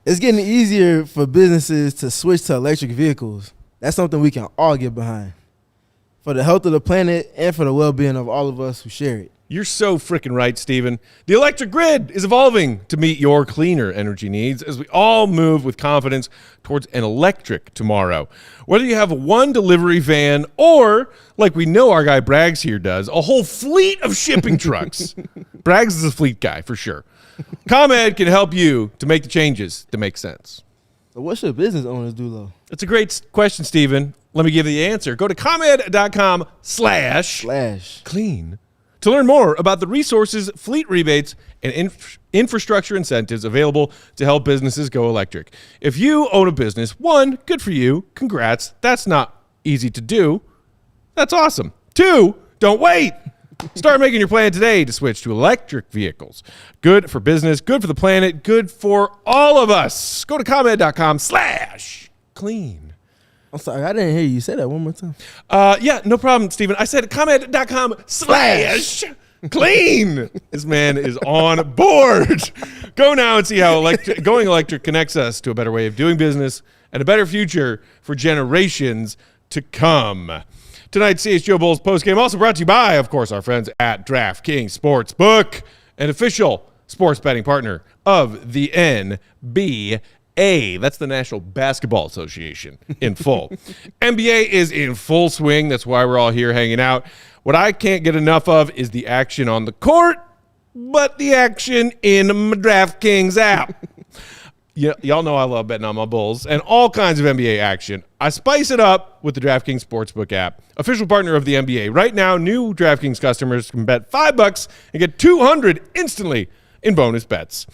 C: It's getting easier for businesses to switch to electric vehicles. That's something we can all get behind. For the health of the planet and for the well-being of all of us who share it.
A: You're so freaking right, Steven. The electric grid is evolving to meet your cleaner energy needs as we all move with confidence towards an electric tomorrow. Whether you have one delivery van or, like we know our guy Braggs here does, a whole fleet of shipping trucks. Braggs is a fleet guy for sure. ComEd can help you to make the changes that make sense.
C: So what should business owners do, though?
A: That's a great question, Steven. Let me give you the answer. Go to ComEd.com/clean to learn more about the resources, fleet rebates, and infrastructure incentives available to help businesses go electric. If you own a business, one, good for you. Congrats. That's not easy to do. That's awesome. Two, don't wait. Start making your plan today to switch to electric vehicles. Good for business, good for the planet, good for all of us. Go to ComEd.com/clean.
C: I'm sorry, I didn't hear you say that one more time.
A: Yeah, no problem, Steven. I said ComEd.com/clean. This man is on board. Go now and see how going electric connects us to a better way of doing business and a better future for generations to come. Tonight's CHGO Bulls postgame also brought to you by, of course, our friends at DraftKings Sportsbook, an official sports betting partner of the NBA. That's the National Basketball Association in full. NBA is in full swing. That's why we're all here hanging out. What I can't get enough of is the action on the court, but the action in my DraftKings app. Y'all know I love betting on my Bulls and all kinds of NBA action. I spice it up with the DraftKings Sportsbook app, official partner of the NBA. Right now, new DraftKings customers can bet $5 and get $200 instantly in bonus bets.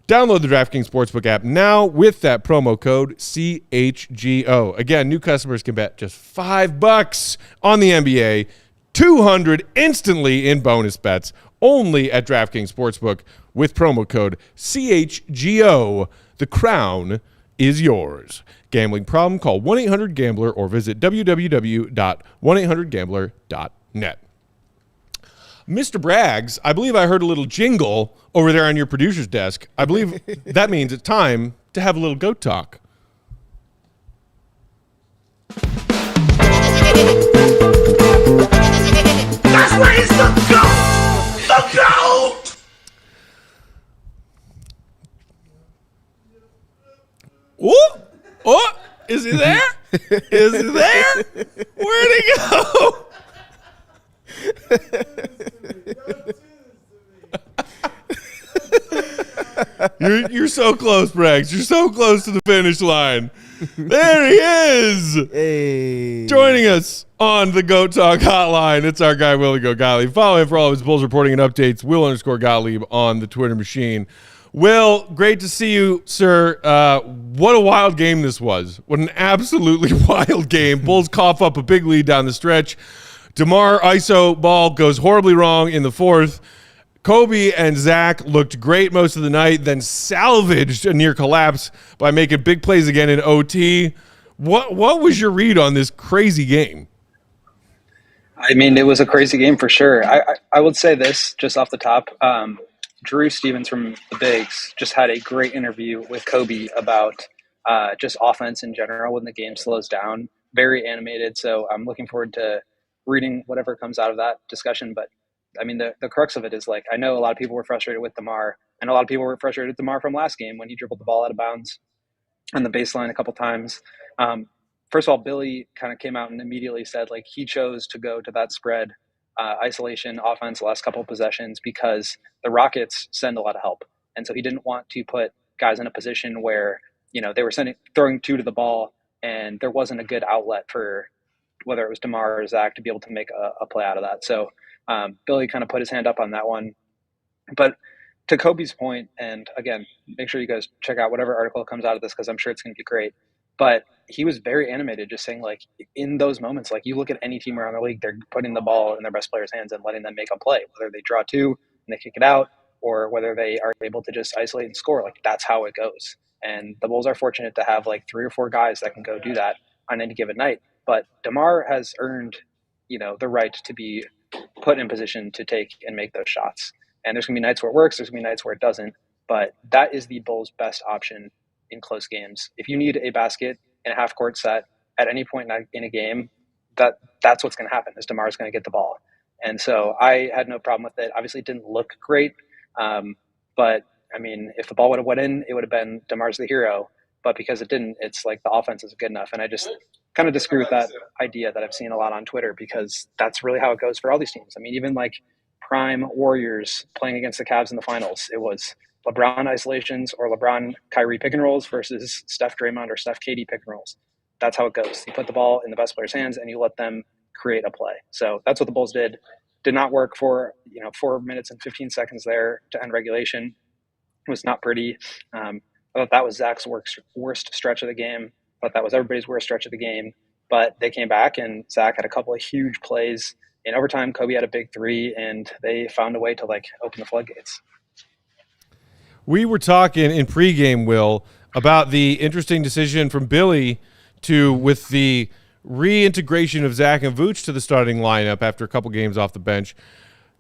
A: Download the DraftKings Sportsbook app now with that promo code CHGO. Again, new customers can bet just $5 on the NBA, $200 instantly in bonus bets, only at DraftKings Sportsbook with promo code CHGO. The crown is yours. Gambling problem? Call 1-800-GAMBLER or visit www.1800gambler.net. Mr. Braggs, I believe I heard a little jingle over there on your producer's desk. I believe that means it's time to have a little goat talk.
D: That's where he's the goat! The goat!
A: Oh, is he there? Is he there? Where'd he go? You're so close, Braggs. You're so close to the finish line. There he is.
C: Hey.
A: Joining us on the Goat Talk hotline, it's our guy, Will Gottlieb. Follow him for all of his Bulls reporting and updates, Will_Gottlieb on the Twitter machine. Will, great to see you, sir. What a wild game this was. What an absolutely wild game. Bulls cough up a big lead down the stretch. DeMar ISO ball goes horribly wrong in the fourth. Coby and Zach looked great most of the night, then salvaged a near collapse by making big plays again in OT. What was your read on this crazy game?
E: I mean, it was a crazy game for sure. I would say this just off the top. Drew Stevens from the Bigs just had a great interview with Coby about just offense in general when the game slows down. Very animated, so I'm looking forward to reading whatever comes out of that discussion. But I mean, the crux of it is, like, I know a lot of people were frustrated with DeMar, and a lot of people were frustrated with DeMar from last game when he dribbled the ball out of bounds on the baseline a couple times. First of all, Billy kind of came out and immediately said, like, he chose to go to that spread isolation offense the last couple of possessions because the Rockets send a lot of help. And so he didn't want to put guys in a position where, you know, they were throwing two to the ball and there wasn't a good outlet for whether it was DeMar or Zach to be able to make a play out of that. So Billy kind of put his hand up on that one. But to Coby's point, and again, make sure you guys check out whatever article comes out of this because I'm sure it's going to be great. But he was very animated, just saying, like, in those moments, like, you look at any team around the league, they're putting the ball in their best players' hands and letting them make a play, whether they draw two and they kick it out or whether they are able to just isolate and score. Like, that's how it goes. And the Bulls are fortunate to have, like, 3 or 4 guys that can go do that on any given night. But DeMar has earned, you know, the right to be put in position to take and make those shots. And there's going to be nights where it works. There's going to be nights where it doesn't. But that is the Bulls' best option in close games. If you need a basket in a half-court set at any point in a game, that's what's going to happen is DeMar's going to get the ball. And so I had no problem with it. Obviously, it didn't look great. But, I mean, if the ball would have went in, it would have been DeMar's the hero. But because it didn't, it's like the offense is good enough. And I just kind of disagree with that idea that I've seen a lot on Twitter because that's really how it goes for all these teams. I mean, even like prime Warriors playing against the Cavs in the finals, it was LeBron isolations or LeBron Kyrie pick and rolls versus Steph Draymond or Steph KD pick and rolls. That's how it goes. You put the ball in the best players' hands and you let them create a play. So that's what the Bulls did. Did not work for 4 minutes and 15 seconds there to end regulation. It was not pretty. I thought that was Zach's worst stretch of the game. I thought that was everybody's worst stretch of the game. But they came back and Zach had a couple of huge plays. In overtime, Coby had a big 3 and they found a way to open the floodgates.
A: We were talking in pregame, Will, about the interesting decision from Billy with the reintegration of Zach and Vooch to the starting lineup after a couple games off the bench.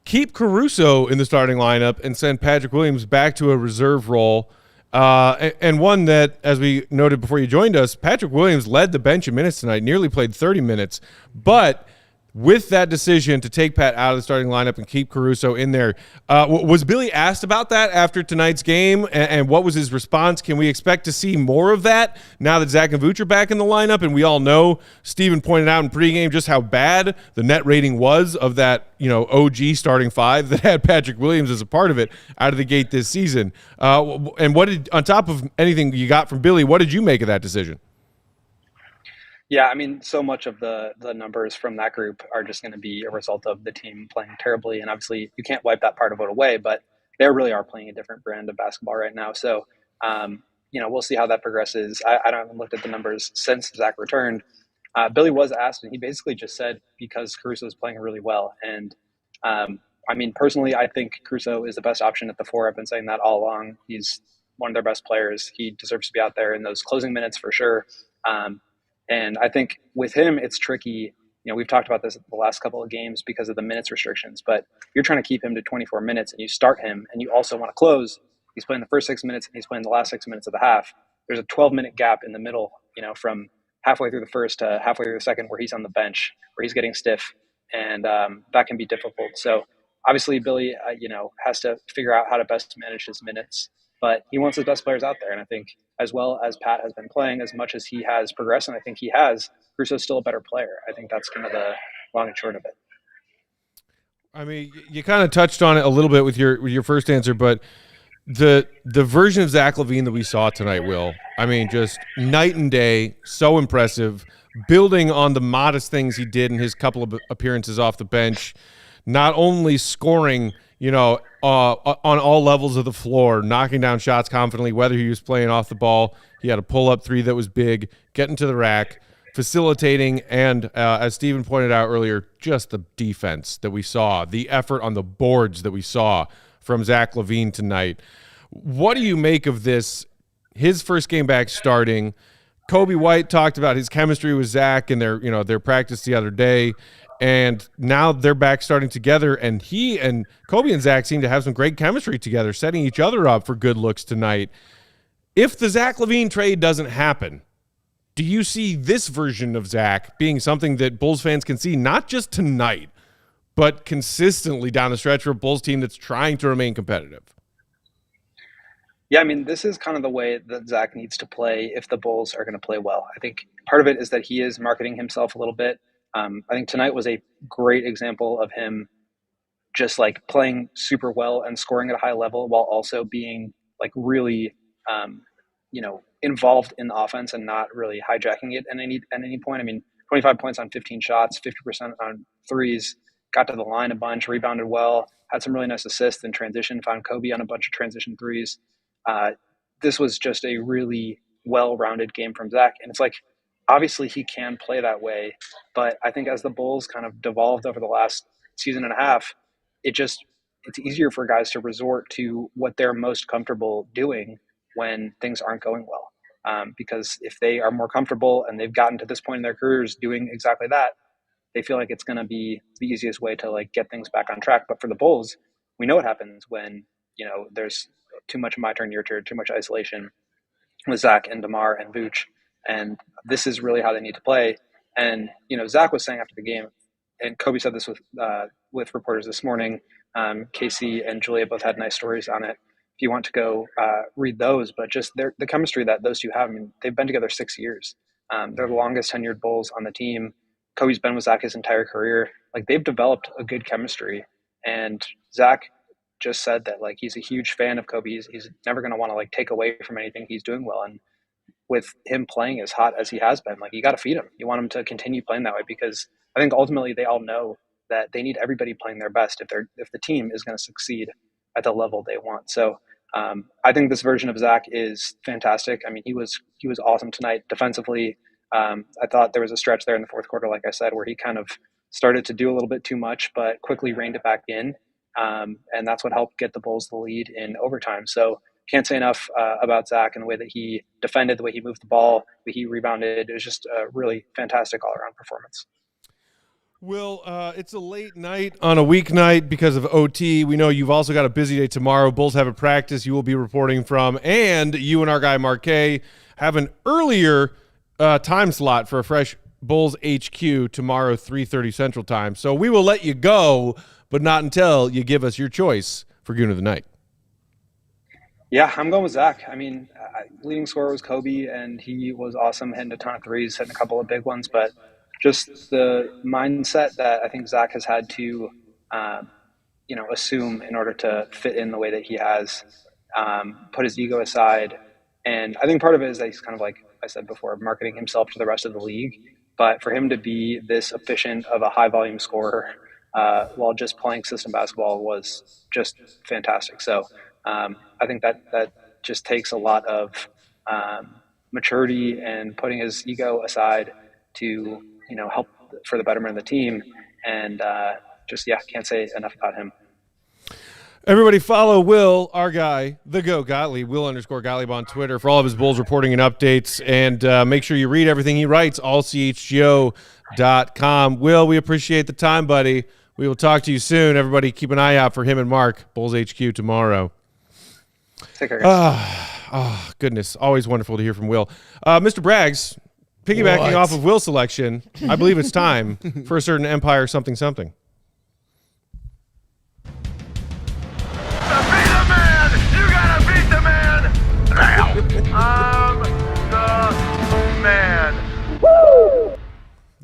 A: Keep Caruso in the starting lineup and send Patrick Williams back to a reserve role. And one that, as we noted before you joined us, Patrick Williams led the bench in minutes tonight, nearly played 30 minutes. But with that decision to take Pat out of the starting lineup and keep Caruso in there, was Billy asked about that after tonight's game, and what was his response? Can we expect to see more of that now that Zach and Vooch are back in the lineup? And we all know, Steven pointed out in pregame just how bad the net rating was of that, OG starting five that had Patrick Williams as a part of it out of the gate this season. And on top of anything you got from Billy, what did you make of that decision?
E: Yeah, I mean, so much of the numbers from that group are just going to be a result of the team playing terribly. And obviously, you can't wipe that part of it away, but they really are playing a different brand of basketball right now. So, we'll see how that progresses. I haven't looked at the numbers since Zach returned. Billy was asked, and he basically just said because Caruso is playing really well. And, personally, I think Caruso is the best option at the four. I've been saying that all along. He's one of their best players. He deserves to be out there in those closing minutes for sure. And I think with him, it's tricky. We've talked about this the last couple of games because of the minutes restrictions, but you're trying to keep him to 24 minutes and you start him and you also want to close. He's playing the first 6 minutes and he's playing the last 6 minutes of the half. There's a 12-minute gap in the middle, from halfway through the first to halfway through the second where he's on the bench, where he's getting stiff. And that can be difficult. So obviously Billy, has to figure out how to best manage his minutes, but he wants his best players out there. And I think as well as Pat has been playing, as much as he has progressed, and I think he has, Caruso's still a better player. I think that's kind of the long and short of it.
A: I mean, you kind of touched on it a little bit with your first answer, but the version of Zach LaVine that we saw tonight, Will, just night and day, so impressive, building on the modest things he did in his couple of appearances off the bench, not only scoring – on all levels of the floor, knocking down shots confidently, whether he was playing off the ball. He had a pull-up three that was big, getting to the rack, facilitating, and as Steven pointed out earlier, just the defense that we saw, the effort on the boards that we saw from Zach LaVine tonight. What do you make of this, his first game back starting? Coby White talked about his chemistry with Zach and their practice the other day. And now they're back starting together, and he and Coby and Zach seem to have some great chemistry together, setting each other up for good looks tonight. If the Zach LaVine trade doesn't happen, do you see this version of Zach being something that Bulls fans can see not just tonight, but consistently down the stretch for a Bulls team that's trying to remain competitive?
E: Yeah, this is kind of the way that Zach needs to play if the Bulls are going to play well. I think part of it is that he is marketing himself a little bit. I think tonight was a great example of him just playing super well and scoring at a high level while also being really, involved in the offense and not really hijacking it at any point. 25 points on 15 shots, 50% on threes, got to the line a bunch, rebounded well, had some really nice assists in transition, found Coby on a bunch of transition threes. This was just a really well-rounded game from Zach. And it's obviously he can play that way, but I think as the Bulls kind of devolved over the last season and a half, it's easier for guys to resort to what they're most comfortable doing when things aren't going well. Because if they are more comfortable and they've gotten to this point in their careers doing exactly that, they feel like it's going to be the easiest way to get things back on track. But for the Bulls, we know what happens when, there's too much my turn, your turn, too much isolation with Zach and DeMar and Vooch. And this is really how they need to play. And, Zach was saying after the game, and Coby said this with reporters this morning, Casey and Julia both had nice stories on it. If you want to go read those, but just the chemistry that those two have, they've been together 6 years. They're the longest tenured Bulls on the team. Coby's been with Zach his entire career. They've developed a good chemistry. And Zach just said that he's a huge fan of Coby. He's never going to want to take away from anything he's doing well. And with him playing as hot as he has been, you got to feed him. You want him to continue playing that way because I think ultimately they all know that they need everybody playing their best if the team is going to succeed at the level they want. So I think this version of Zach is fantastic. He was awesome tonight defensively. I thought there was a stretch there in the fourth quarter, like I said, where he kind of started to do a little bit too much, but quickly reined it back in. And that's what helped get the Bulls the lead in overtime. So can't say enough about Zach and the way that he defended, the way he moved the ball, the way he rebounded. It was just a really fantastic all-around performance.
A: Will, it's a late night on a weeknight because of OT. We know you've also got a busy day tomorrow. Bulls have a practice you will be reporting from, and you and our guy Marquet have an earlier time slot for a fresh Bulls HQ tomorrow, 3:30 Central Time. So we will let you go, but not until you give us your choice for Goon of the Night.
E: Yeah, I'm going with Zach. I mean, leading scorer was Coby, and he was awesome, hitting a ton of threes, hitting a couple of big ones. But just the mindset that I think Zach has had to, assume in order to fit in the way that he has, put his ego aside. And I think part of it is that he's kind of, like I said before, marketing himself to the rest of the league. But for him to be this efficient of a high-volume scorer while just playing system basketball was just fantastic. So I think that just takes a lot of maturity and putting his ego aside to, help for the betterment of the team. And can't say enough about him.
A: Everybody follow Will, our guy, the Go Gottlieb, Will_Gottlieb on Twitter for all of his Bulls reporting and updates. And make sure you read everything he writes, ALLCITY.com. Will, we appreciate the time, buddy. We will talk to you soon. Everybody keep an eye out for him and Mark, Bulls HQ tomorrow.
E: Take care, guys.
A: Goodness. Always wonderful to hear from Will. Mr. Braggs, piggybacking off of Will's selection, I believe it's time for a certain Empire something.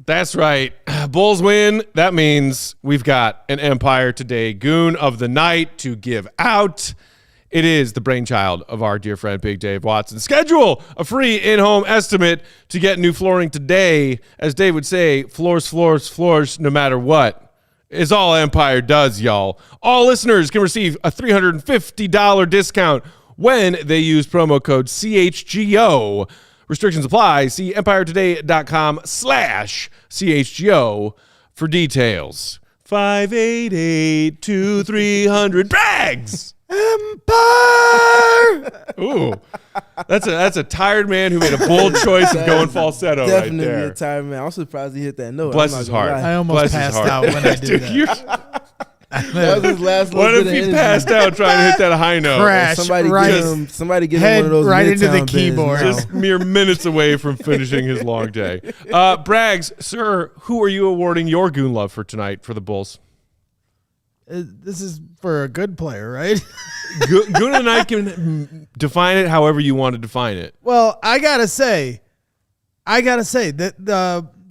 A: That's right. Bulls win. That means we've got an Empire today. Goon of the Night to give out. It is the brainchild of our dear friend Big Dave Watson. Schedule a free in-home estimate to get new flooring today. As Dave would say, floors, no matter what, is all Empire does, y'all. All listeners can receive a $350 discount when they use promo code CHGO. Restrictions apply. See EmpireToday.com/CHGO for details. 588-2300 Braggs.
B: Empire!
A: Ooh, that's a tired man who made a bold choice of going falsetto
C: Definitely
A: right there.
C: a tired man. I'm surprised he hit that note.
A: Bless his heart.
B: I almost passed out when I did that.
C: That was his last
A: What
C: little
A: if
C: bit of
A: he
C: energy.
A: passed out trying to hit that high note?
B: Crash.
C: Somebody
B: Right.
C: give him
B: Head
C: one of those
B: right into the
C: Midtown
B: keyboard.
C: bends.
A: Just mere minutes away from finishing his long day. Braggs, sir, who are you awarding your goon love for tonight for the Bulls?
B: This is for a good player, right?
A: Goon and I can define it however you want to define it.
B: Well, I gotta say that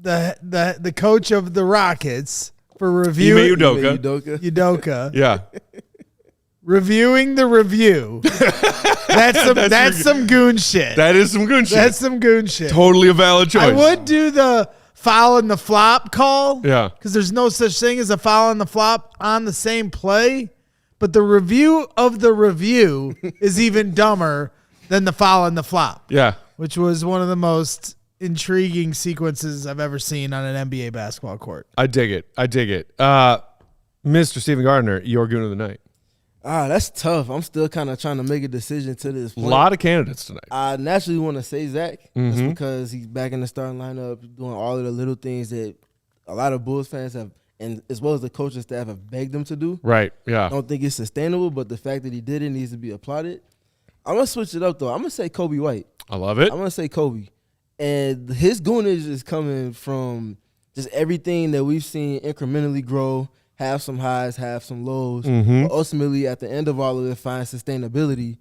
B: the coach of the Rockets for reviewing
A: Ime Udoka.
B: Udoka
A: Yeah.
B: reviewing the review. That's some goon shit.
A: That is some goon shit.
B: That's some goon shit.
A: Totally a valid choice.
B: I would do the foul and the flop call.
A: Yeah.
B: Because there's no such thing as a foul and the flop on the same play. But the review of the review is even dumber than the foul and the flop.
A: Yeah.
B: Which was one of the most intriguing sequences I've ever seen on an NBA basketball court.
A: I dig it. Mr. Stephen Gardner, your goon of the night.
C: That's tough. I'm still kind of trying to make a decision to this
A: A
C: point.
A: lot of candidates tonight.
C: I naturally want to say Zach. That's because he's back in the starting lineup, doing all of the little things that a lot of Bulls fans have, and as well as the coaching staff have begged him to do.
A: Right, yeah.
C: I don't think it's sustainable, but the fact that he did it needs to be applauded. I'm going to switch it up, though. I'm going to say Coby White.
A: I love it.
C: I'm going to say Coby. And his goonage is coming from just everything that we've seen incrementally grow, have some highs, have some lows, but ultimately at the end of all of it, find sustainability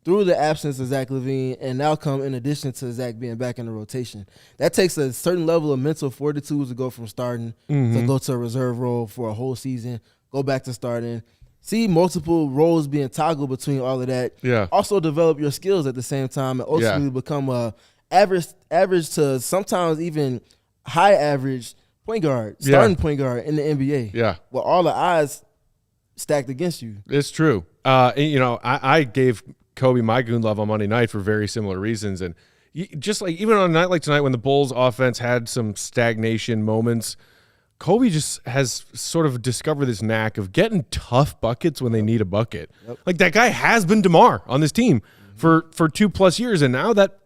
C: through the absence of Zach LaVine, and now come in addition to Zach being back in the rotation. That takes a certain level of mental fortitude to go from starting to go to a reserve role for a whole season, go back to starting, see multiple roles being toggled between all of that.
A: Yeah.
C: Also develop your skills at the same time and ultimately become a average to sometimes even high average point guard, starting point guard in the NBA.
A: Yeah.
C: With all the odds stacked against you.
A: It's true. I gave Coby my goon love on Monday night for very similar reasons. And just like even on a night like tonight when the Bulls offense had some stagnation moments, Coby just has sort of discovered this knack of getting tough buckets when they need a bucket. Yep. Like that guy has been DeMar on this team for 2+ years. And now that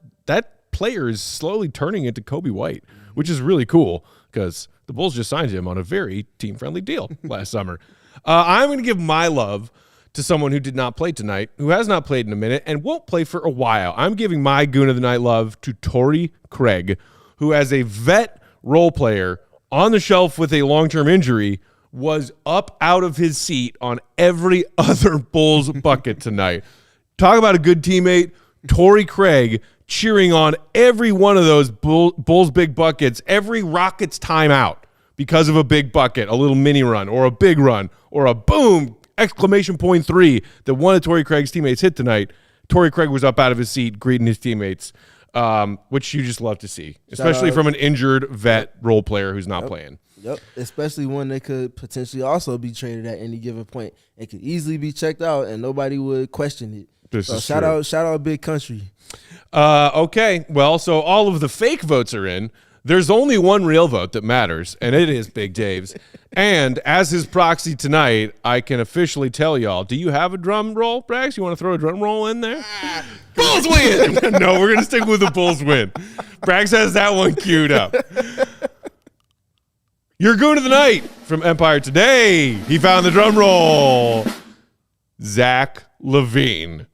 A: player is slowly turning into Coby White, which is really cool because the Bulls just signed him on a very team-friendly deal last summer. I'm going to give my love to someone who did not play tonight, who has not played in a minute and won't play for a while. I'm giving my goon of the night love to Torrey Craig, who as a vet role player on the shelf with a long-term injury was up out of his seat on every other Bulls bucket tonight. Talk about a good teammate. Torrey Craig cheering on every one of those Bulls big buckets, every Rockets timeout because of a big bucket, a little mini run or a big run or a boom, exclamation point 3 that one of Torrey Craig's teammates hit tonight. Torrey Craig was up out of his seat greeting his teammates, which you just love to see, especially from an injured vet role player who's not playing.
C: Yep, especially one that could potentially also be traded at any given point. It could easily be checked out, and nobody would question it. So shout out, Big Country.
A: Okay, well, so all of the fake votes are in. There's only one real vote that matters, and it is Big Dave's. And as his proxy tonight, I can officially tell y'all, do you have a drum roll, Brax? You want to throw a drum roll in there? Bulls win! No, we're going to stick with the Bulls win. Brax has that one queued up. Your goon of the night from Empire Today. He found the drum roll. Zach LaVine.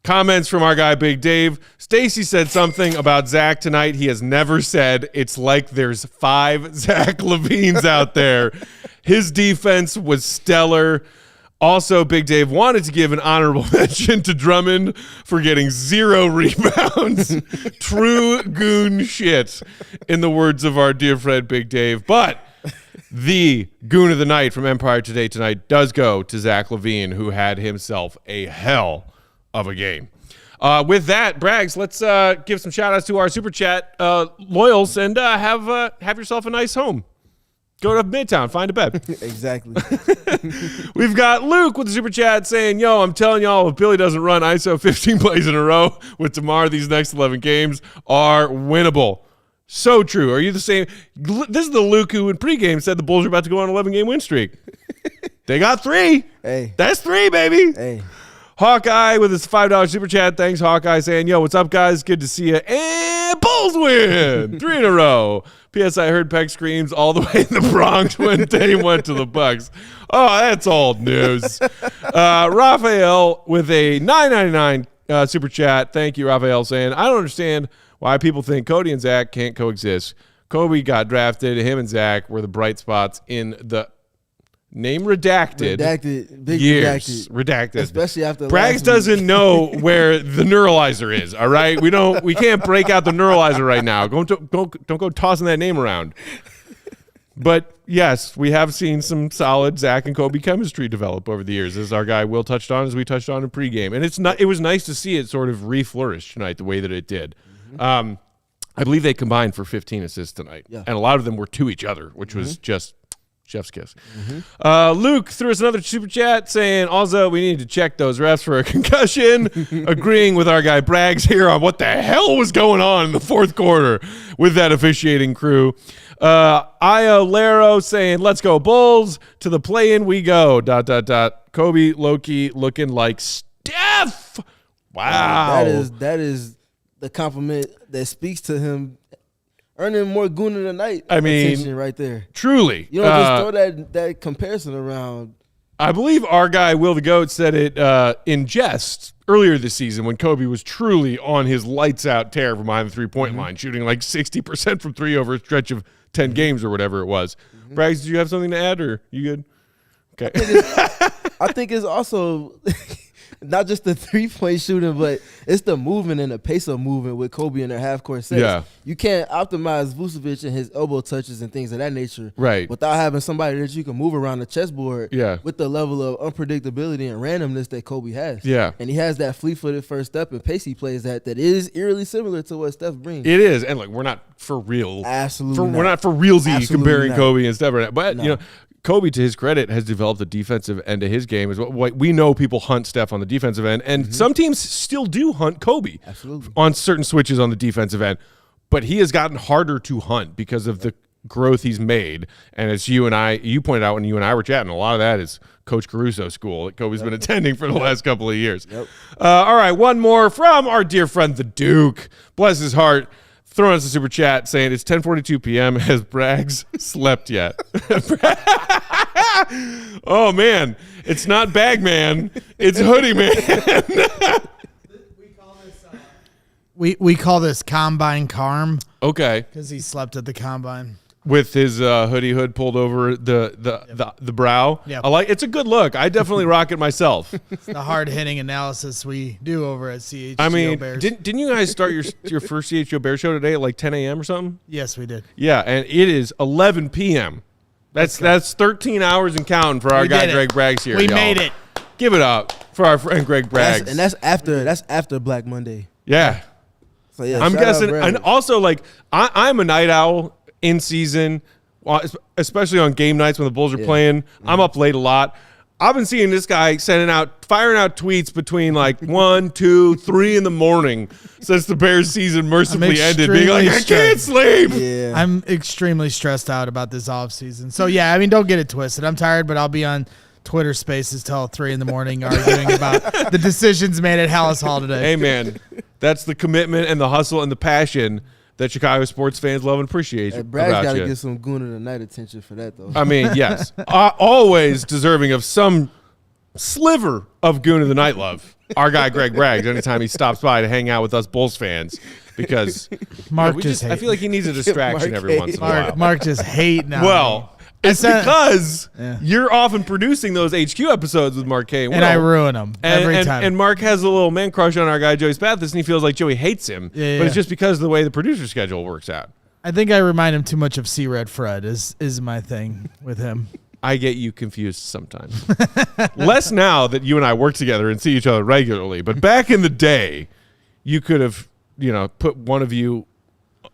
A: Comments from our guy Big Dave. Stacy said something about Zach tonight he has never said. It's like there's 5 Zach LaVines out there. His defense was stellar. Also, Big Dave wanted to give an honorable mention to Drummond for getting 0 rebounds. True goon shit, in the words of our dear friend Big Dave. But the goon of the night from Empire Today tonight does go to Zach LaVine, who had himself a hell of a game. With that, Braggs, let's give some shout-outs to our Super Chat loyals and have yourself a nice home. Go to Midtown, find a bed.
C: Exactly.
A: We've got Luke with the Super Chat saying, yo, I'm telling y'all, if Billy doesn't run ISO 15 plays in a row with tomorrow, these next 11 games are winnable. So true. Are you the same? This is the Luke who in pregame said the Bulls are about to go on an 11-game win streak. They got 3.
C: Hey.
A: That's 3, baby.
C: Hey.
A: Hawkeye with his $5 Super Chat. Thanks, Hawkeye, saying, yo, what's up, guys? Good to see you. And Bulls win. 3 in a row. P.S. I heard Peck screams all the way in the Bronx when Dame went to the Bucks. Oh, that's old news. Raphael with a $9.99 Super Chat. Thank you, Raphael, saying, I don't understand why people think Cody and Zach can't coexist. Kobe got drafted. Him and Zach were the bright spots in the name redacted
C: Big
A: years. Redacted.
C: Especially after
A: Braggs doesn't know where the neuralizer is, all right? We can't break out the neuralizer right now. Don't go tossing that name around. But yes, we have seen some solid Zach and Kobe chemistry develop over the years, as our guy Will touched on, as we touched on in pregame. And it was nice to see it sort of re-flourish tonight the way that it did. I believe they combined for 15 assists tonight. Yeah. And a lot of them were to each other, which was just chef's kiss. Luke threw us another super chat saying, also, we need to check those refs for a concussion. Agreeing with our guy Braggs here on what the hell was going on in the fourth quarter with that officiating crew. Iolero saying, let's go Bulls. To the play-in we go. ... Kobe Loki looking like Steph. Wow.
C: That is the compliment that speaks to him earning more goon of the night.
A: I mean,
C: attention right there.
A: Truly.
C: You don't just throw that comparison around.
A: I believe our guy Will the Goat said it in jest earlier this season when Kobe was truly on his lights out tear from behind the 3-point line, shooting like 60% from 3 over a stretch of 10 games or whatever it was. Braggs, did you have something to add, or you good? Okay.
C: I think it's also not just the 3-point shooting, but it's the movement and the pace of movement with Kobe in their half-court sets. Yeah. You can't optimize Vucevic and his elbow touches and things of that nature without having somebody that you can move around the chessboard with the level of unpredictability and randomness that Kobe has. Yeah. And he has that fleet-footed first step and pace he plays that is eerily similar to what Steph brings.
A: It is. And, we're not for real.
C: Absolutely
A: We're not for realsy comparing Kobe and Steph. But, Kobe, to his credit, has developed a defensive end to his game. We know people hunt Steph on the defensive end, and some teams still do hunt Kobe on certain switches on the defensive end. But he has gotten harder to hunt because of the growth he's made. And as you pointed out when you and I were chatting, a lot of that is Coach Caruso school that Kobe's been attending for the last couple of years. All right, one more from our dear friend, the Duke. Bless his heart. Throwing us a super chat saying it's 10:42 p.m. Has Braggs slept yet? Oh, man. It's not Bag Man. It's Hoodie Man.
B: We call this Combine Carm.
A: Okay.
B: Because he slept at the Combine.
A: with his hoodie hood pulled over the brow.
B: Yep.
A: It's a good look. I definitely rock it myself.
B: It's the hard-hitting analysis we do over at CHGO
A: I mean,
B: Bears.
A: didn't you guys start your first CHGO Bear show today at like 10 a.m. or something?
B: Yes, we did.
A: Yeah, and it is 11 p.m. That's 13 hours and counting for our
B: We
A: guy
B: did it.
A: Greg Braggs here.
B: We
A: y'all.
B: made it.
A: Give it up for our friend Greg Braggs.
C: That's after Black Monday.
A: Yeah.
C: So yeah,
A: I'm
C: shout out
A: guessing,
C: Braggs.
A: and also like I'm a night owl in season, especially on game nights when the Bulls are playing. I'm up late a lot. I've been seeing this guy firing out tweets between like 1, 2, 3 in the morning since the Bears season mercifully ended, being like, I can't sleep.
C: Yeah.
B: I'm extremely stressed out about this offseason. So, yeah, I mean, don't get it twisted. I'm tired, but I'll be on Twitter Spaces till 3 in the morning arguing about the decisions made at Hallis Hall today.
A: Hey, man, that's the commitment and the hustle and the passion that Chicago sports fans love and appreciate
C: Brad's
A: about
C: got to
A: you.
C: get some goon of the night attention for that, though.
A: I mean, yes, always deserving of some sliver of goon of the night love. Our guy Greg Braggs, anytime he stops by to hang out with us Bulls fans, because
B: Mark
A: we
B: just
A: I
B: hates
A: feel like he needs a distraction
C: Mark
A: every once in a while.
B: Mark just hate now.
A: Well, it's because
B: Yeah.
A: you're often producing those HQ episodes with Mark K.
B: and I ruin them every time.
A: And Mark has a little man crush on our guy Joey Spathis, and he feels like Joey hates him.
B: Yeah,
A: but it's
B: yeah.
A: just because of the way the producer schedule works out.
B: I think I remind him too much of C-Red Fred is my thing with him.
A: I get you confused sometimes. Less now that you and I work together and see each other regularly. But back in the day, you could have, put one of you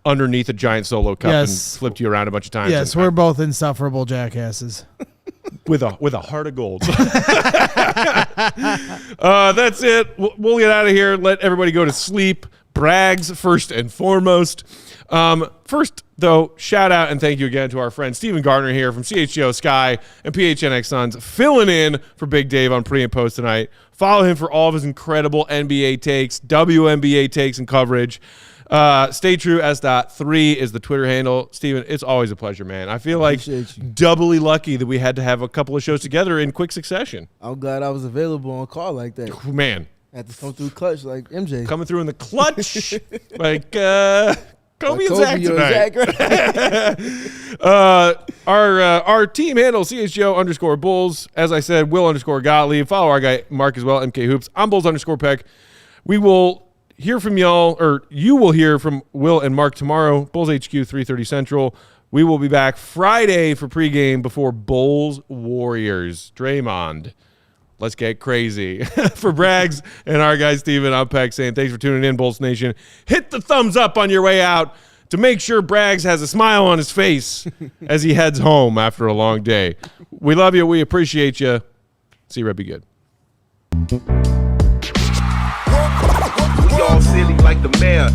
A: underneath a giant solo cup and flipped you around a bunch of times.
B: Yes, we're both insufferable jackasses.
A: With a heart of gold. That's it. We'll get out of here. Let everybody go to sleep. Braggs first and foremost. First, though, shout out and thank you again to our friend Stephen Gardner here from CHGO Sky and PHNX Suns, filling in for Big Dave on pre and post tonight. Follow him for all of his incredible NBA takes, WNBA takes, and coverage. Stay true. S.3 is the Twitter handle. Steven, it's always a pleasure, man. I feel like doubly lucky that we had to have a couple of shows together in quick succession.
C: I'm glad I was available on call like that.
A: Man.
C: Had to come through clutch like MJ.
A: Coming through in the clutch. like Coby and Zach tonight. Our team handle, CHGO_Bulls. As I said, Will _Gottlieb. Follow our guy Mark as well, MK Hoops. I'm Bulls _Peck. We will hear from y'all, or you will hear from Will and Mark tomorrow. Bulls HQ 3:30 Central. We will be back Friday for pregame before Bulls Warriors. Draymond. Let's get crazy. For Braggs and our guy Steven, I'm Peck saying thanks for tuning in, Bulls Nation. Hit the thumbs up on your way out to make sure Braggs has a smile on his face as he heads home after a long day. We love you. We appreciate you. See you, Red. Be good.
D: We all silly like the mayor.